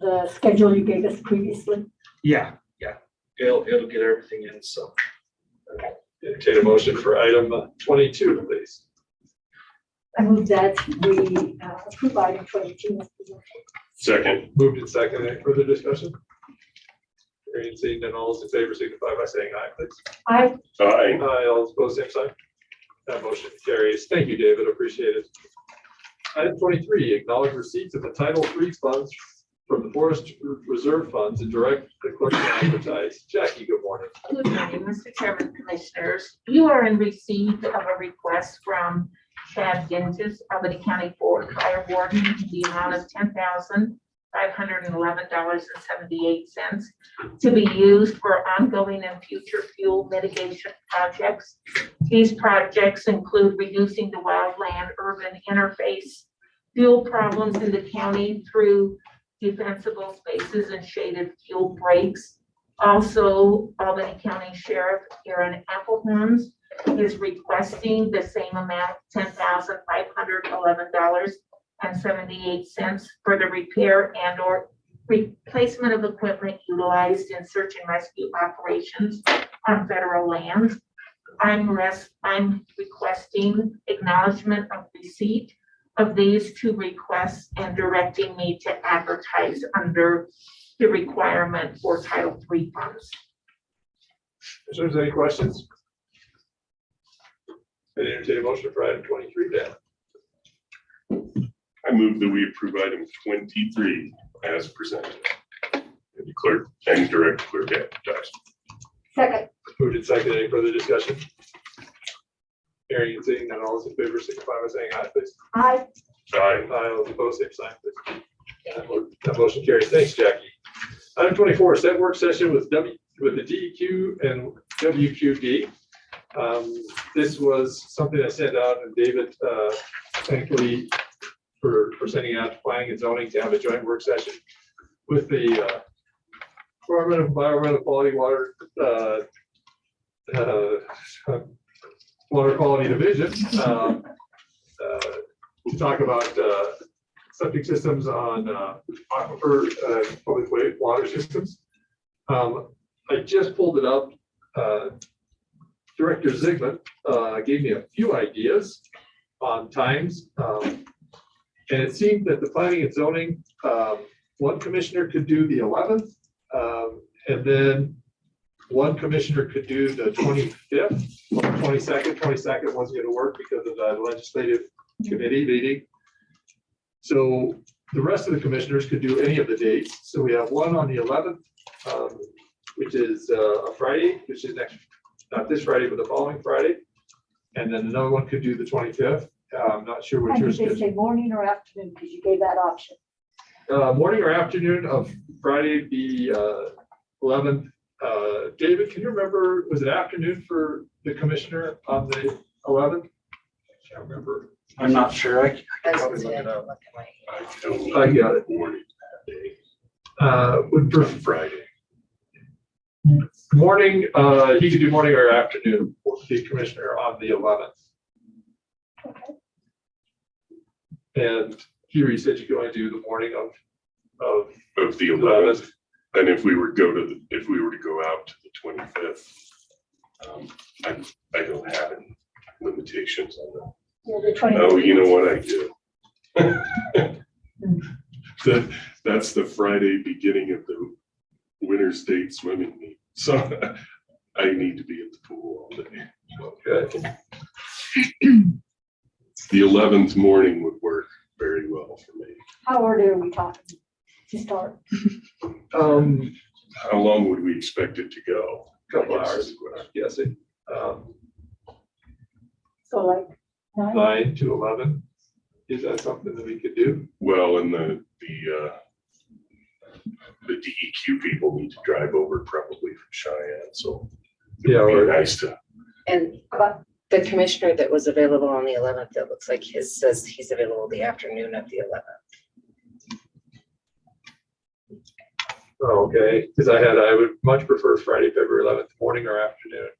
the schedule you gave us previously? Yeah. It'll get everything in, so. Entertain a motion for item 22, please. I move that we approve item 22. Second. Moved and seconded. Any further discussion? Hearing and seeing none, all those in favor signify by saying aye, please. Aye. Aye. Aye, all opposed, same sign. That motion carries. Thank you, David. Appreciate it. Item 23, acknowledge receipts of the Title III funds from the Forest Reserve Funds and direct the clerk to advertise. Jackie, good morning. Good morning, Mr. Chairman, Commissioners. You are in receipt of a request from Chad Gintis, Albany County Board Fire Warden, in the amount of $10,511.78 to be used for ongoing and future fuel mitigation projects. These projects include reducing the wildland-urban interface, fuel problems in the county through defensible spaces and shaded fuel breaks. Also, Albany County Sheriff Aaron Applehorns is requesting the same amount, $10,511.78 for the repair and or replacement of equipment utilized in search and rescue operations on federal lands. I'm requesting acknowledgement of receipt of these two requests and directing me to advertise under the requirement for Title III funds. If there's any questions? I entertain a motion for item 23 then. I move that we approve item 23 as presented. And clerk and direct clerk advertise. Second. Moved and seconded. Any further discussion? Hearing and seeing none, all those in favor signify by saying aye, please. Aye. Aye. Aye, all opposed, same sign, please. That motion carries. Thanks, Jackie. Item 24, set work session with the DEQ and WQD. This was something I sent out, and David, thankfully, for sending out to planning and zoning to have a joint work session with the Department of Environmental Quality Water Quality Division to talk about septic systems on aquifer public water systems. I just pulled it up. Director Zygmunt gave me a few ideas on times. And it seemed that the planning and zoning, one commissioner could do the 11th. And then One commissioner could do the 25th, 22nd wasn't gonna work because of the legislative committee meeting. So the rest of the commissioners could do any of the dates. So we have one on the 11th, which is a Friday, which is next, not this Friday, but the following Friday. And then another one could do the 25th. I'm not sure what And yours did they is. say morning or afternoon? Because you gave that option. Morning or afternoon of Friday, the 11th. David, can you remember, was it afternoon for the commissioner on the 11th? I can't remember. I'm not sure. I can Probably probably look it up. I got it. Would prefer Friday. morning, he could do morning or afternoon for the commissioner on the 11th. And here he said you could only do the morning of the 11th. And if we were to go out to the 25th, I don't have any limitations on that. Yeah, the 20. Oh, you know what I do? That's the Friday beginning of the winter state swimming meet. So I need to be at the pool all day. Okay. The 11th morning would work very well for me. How early are we talking to start? How long would we expect it to go? Couple hours, I'm guessing. So like 9? 9 to 11. Is that something that we could do? Well, and the DEQ people need to drive over probably from Cheyenne, so it would be nice to. And the commissioner that was available on the 11th, it looks like his says he's available the afternoon of the 11th. Okay, because I would much prefer Friday, February 11th, morning or afternoon.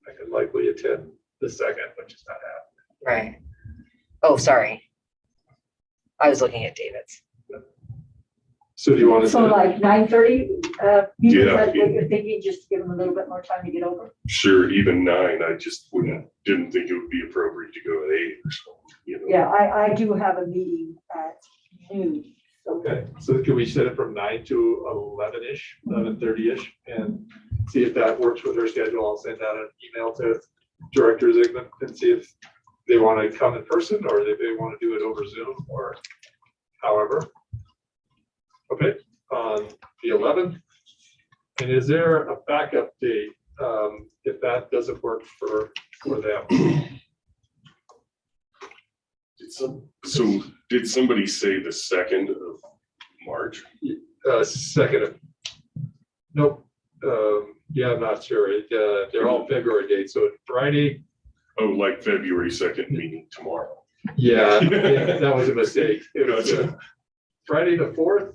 I could likely attend the 2nd, which is not happening. Right. Oh, sorry. I was looking at David's. So do you want to? So like 9:30, Yeah. that's what you're thinking, just to give them a little bit more time to get over? Sure, even 9, I just didn't think it would be appropriate to go at 8 or something, you know? Yeah, I do have a meeting at noon. So Okay, so can we set it from 9 to 11-ish, 11:30-ish, and see if that works with her schedule? I'll send out an email to Director Zigman and see if they want to come in person or if they want to do it over Zoom or however. Okay, on the 11th. And is there a backup date if that doesn't work for them? Did somebody say the 2nd of March? 2nd of, nope. Yeah, I'm not sure. They're all February dates. So Friday. Oh, like February 2nd, meaning tomorrow. Yeah, that was a mistake. It was Gotcha. Friday the 4th,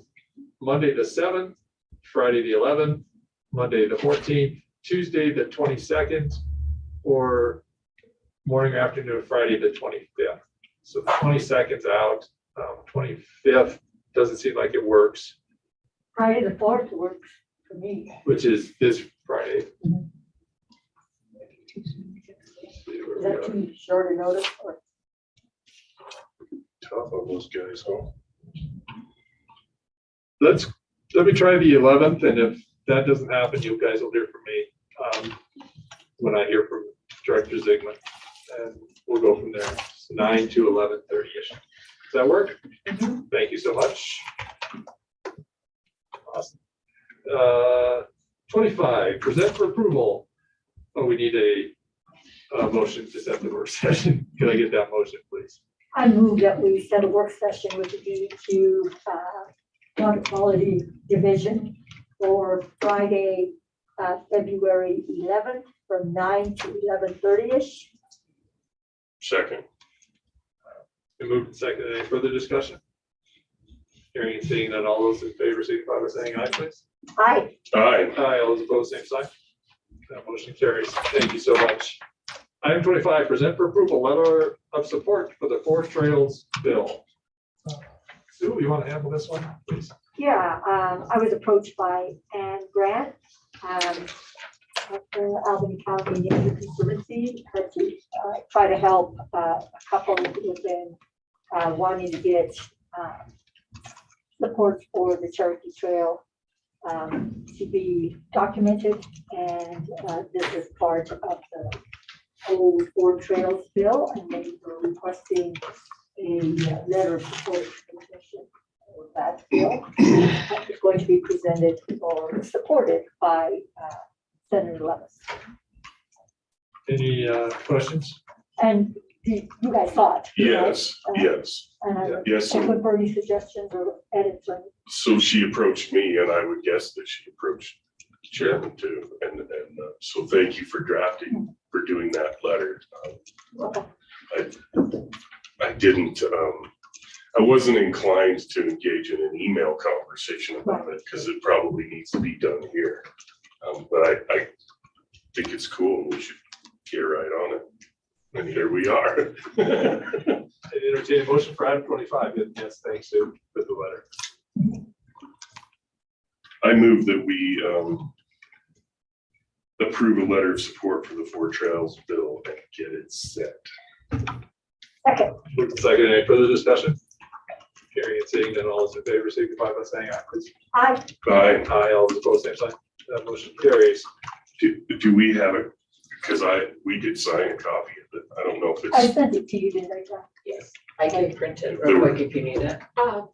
Monday the 7th, Friday the 11th, Monday the 14th, Tuesday the 22nd, or morning or afternoon of Friday the 25th. So the 22nd's out, 25th doesn't seem like it works, Friday the 4th works for me. which is this Friday. Is that too short a notice? Or Tough on those guys, huh? Let me try the 11th, and if that doesn't happen, you guys will hear from me when I hear from Director Zigman, and we'll go from there. 9 to 11:30-ish. Does that work? Thank you so much. Awesome. 25, present for approval. Oh, we need a motion to set the work session. Can I get that motion, please? I move that we set a work session with the DEQ Water Quality Division for Friday, February 11th from 9 to 11:30-ish. Second. Been moved and seconded. Any further discussion? Hearing and seeing that, all those in favor signify by saying aye, please. Aye. Aye. Aye, all those opposed, same sign. That motion carries. Thank you so much. Item 25, present for approval, letter of support for the Forest Trails bill. Sue, you want to handle this one, please? Yeah, I was approached by Ann Grant, at the Albany County Nature Conservancy, to try to help a couple who've been wanting to get support for the Cherokee Trail to be documented, and this is part of the whole Four Trails bill, and they were requesting a letter of support from the commission for that bill. It's going to be presented or supported by Senator Levis. Any questions? And you guys saw it. Yes, yes. Yes, so- Open for any suggestions or edits or. So she approached me, and I would guess that she approached the chairman too. And so thank you for doing that letter. I didn't, I wasn't inclined to engage in an email conversation about it because it probably needs to be done here. But I think it's cool and we should get right on it. And here we are. I entertain a motion for item 25. Yes, thanks, Sue, for the letter. I move that we approve a letter of support for the Four Trails bill and get it set. Okay. Moved and seconded. Any further discussion? Hearing and seeing none, all those in favor signify by saying aye, please. Aye. Aye. Aye, all those opposed, same sign. That motion carries. Do we have it? Because we did sign a copy of it. I don't know if I it's, sent it to you, didn't I, John? Yes, I can print it real quick if you need it.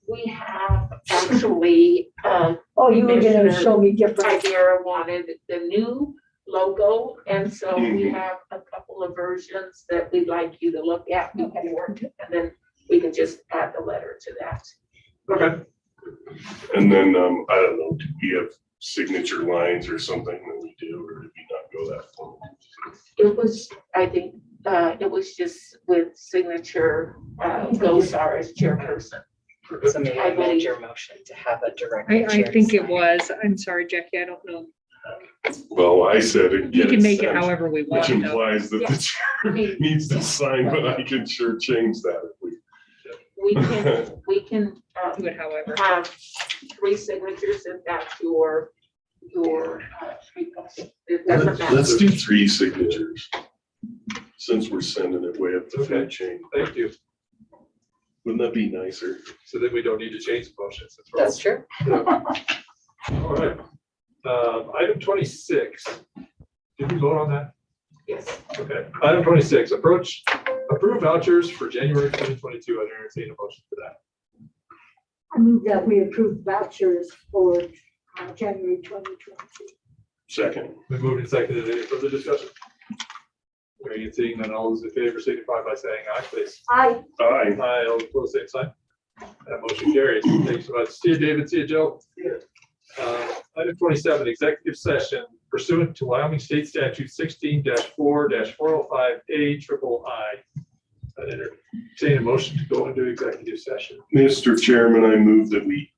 We have actually, Oh, you were gonna Commissioner show me different. Ibera wanted the new logo, and so we Mhm. have a couple of versions that we'd like you to look at before, and then we can just add the letter to that. Okay. and then, I don't know, do we have signature lines or something that we do, or did we not go that far? It was, I think, it was just with signature, Gosar as chairperson. So maybe I amend your motion to have a direct. I think it was. I'm sorry, Jackie, I don't know. Well, I said it. You get can make it set, however we want. Which though. implies that the chair needs to sign, but I can sure change that if we. We can Do it however. have 3 signatures if that's your, it doesn't matter. Let's do 3 signatures. Since we're sending it way up the food chain. Thank you. Wouldn't that be nicer? So then we don't need to change the motion. Since we're all- That's true. All right. Item 26. Did we vote on that? Yes. Okay. Item 26, approve vouchers for January 2022. I entertain a motion for that. I move that we approve vouchers for January 2022. Second. We moved and seconded. Any further discussion? Hearing and seeing none, all those in favor signify by saying aye, please. Aye. Aye. Aye, all opposed, same sign. That motion carries. Thanks so much. See you, David. See you, Joe. Item 27, executive session pursuant to Wyoming State Statute 16-4-405A triple I. I entertain a motion to go into executive session. Mr. Chairman, I move that we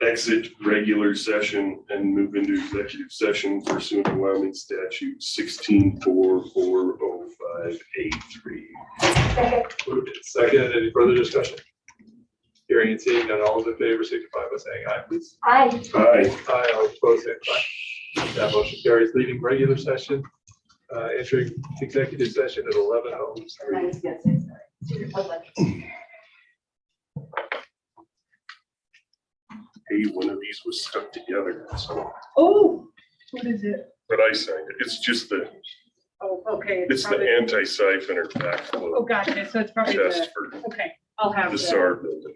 exit regular session and move into executive session pursuant to Wyoming statute 16-4-405A3. Moved and seconded. Any further discussion? Hearing and seeing none, all those in favor signify by saying aye, please. Aye. Aye. Aye, all opposed, same sign. That motion carries. Leaving regular session, entering executive session at 11:03. Hey, one of these was stuck together, so, Oh, what is it? but I signed it. It's just Oh, okay. it's the probably- anti-siphon or Oh, backflow gotcha. So it's probably test the, for okay, I'll have the the. SAR building.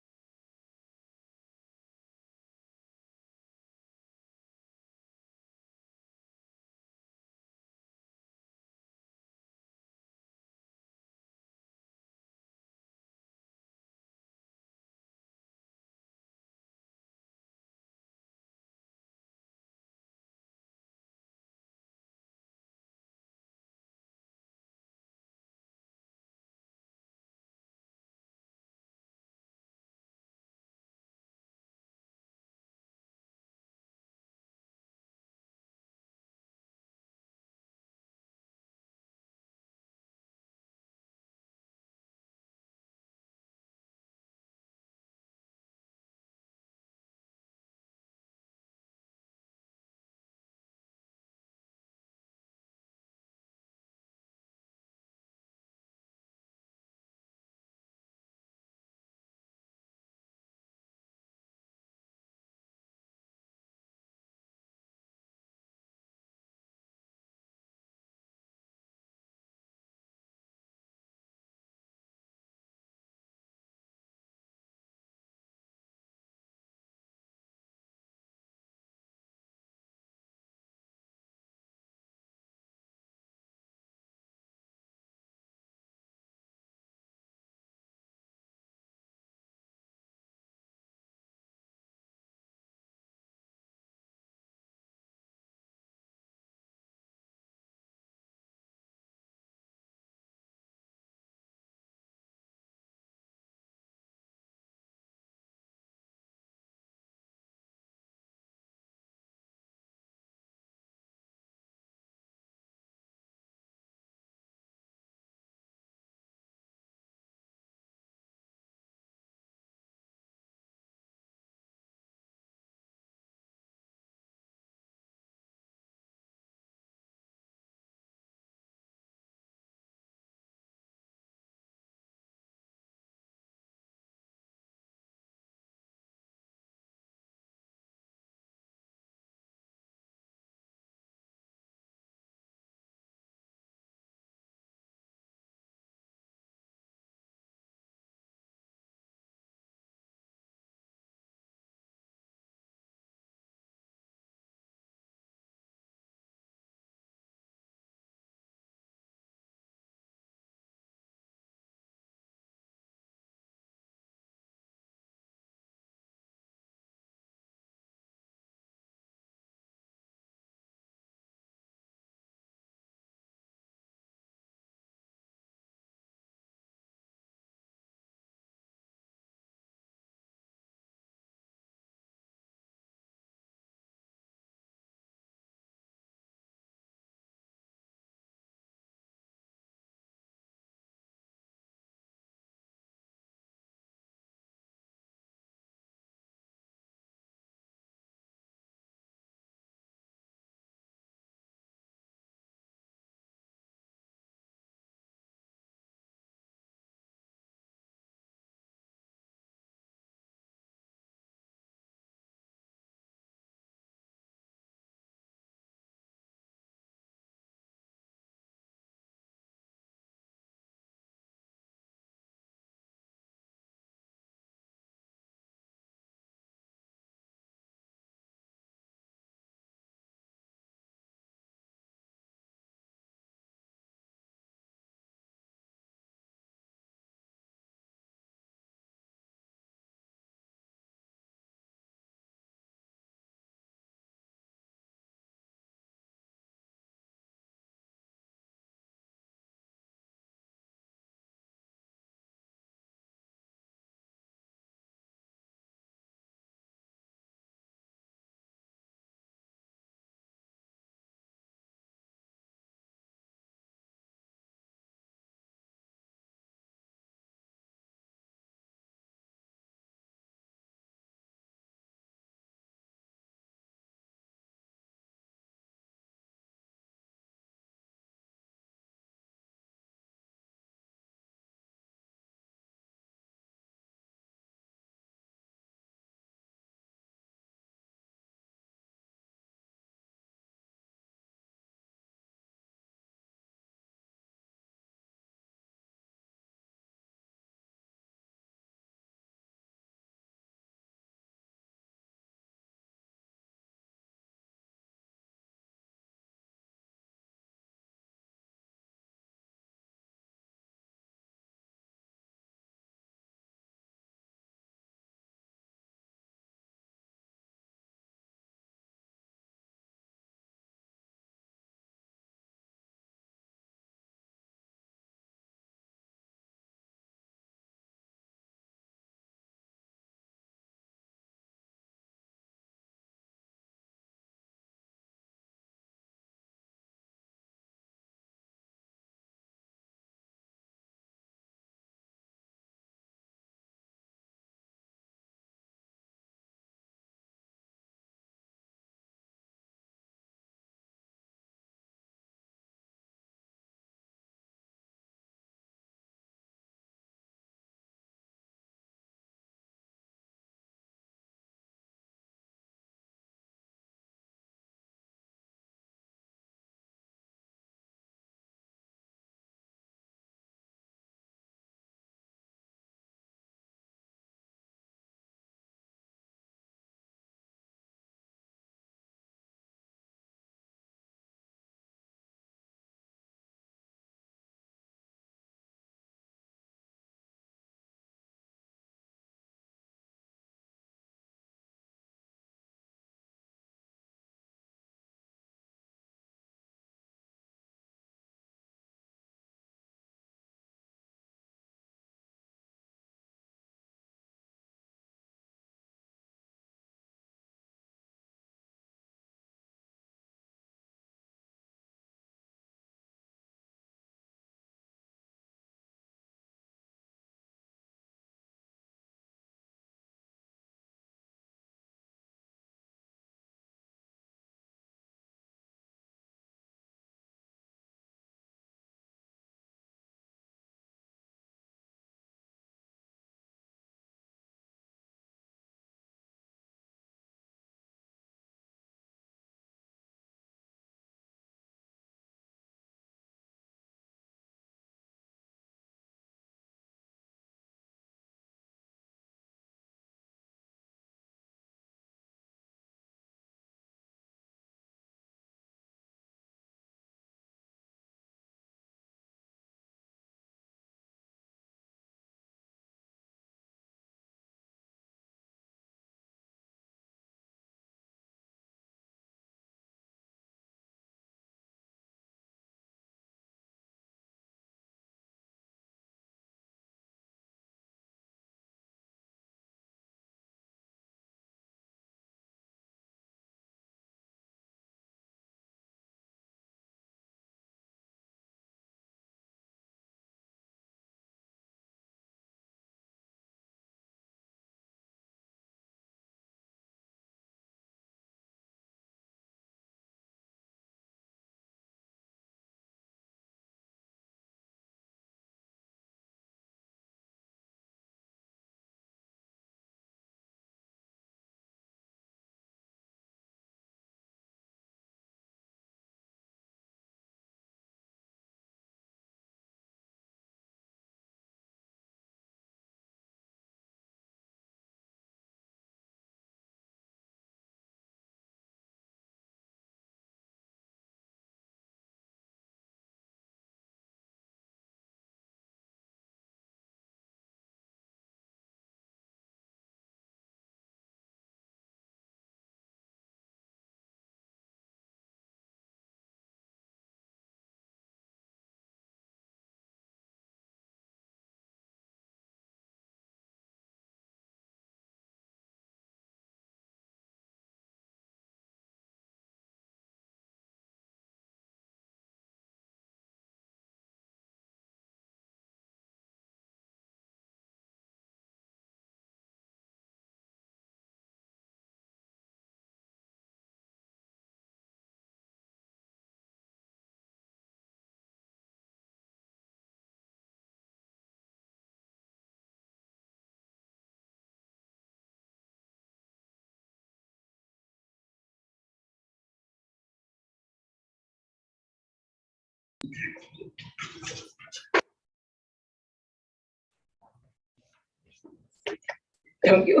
Thank you.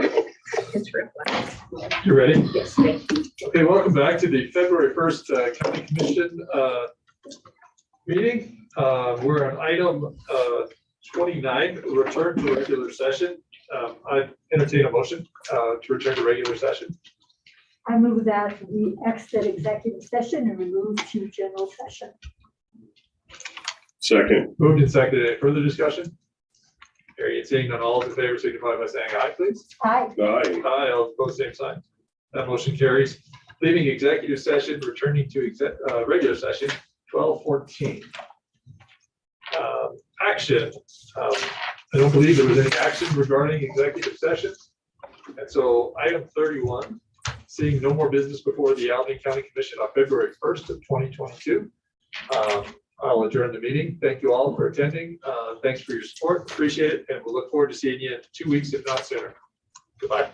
It's real fast. You ready? Yes, thank you. Okay, welcome back to the February 1st County Commission meeting. We're on item 29, return to regular session. I entertain a motion to return to regular session. I move that we exit executive session and remove to general session. Second. Moved and seconded. Any further discussion? Hearing seeing none, all in favor signify by saying aye, please. Aye. Aye. Aye, all opposed, same sign. That motion carries. Leaving executive session, returning to regular session, 12:14. Action. I don't believe there was any action regarding executive session. And so item 31, seeing no more business before the Albany County Commission on February 1st of 2022. I'll adjourn the meeting. Thank you all for attending. Thanks for your support. Appreciate it. And we'll look forward to seeing you in 2 weeks, if not sooner. Goodbye.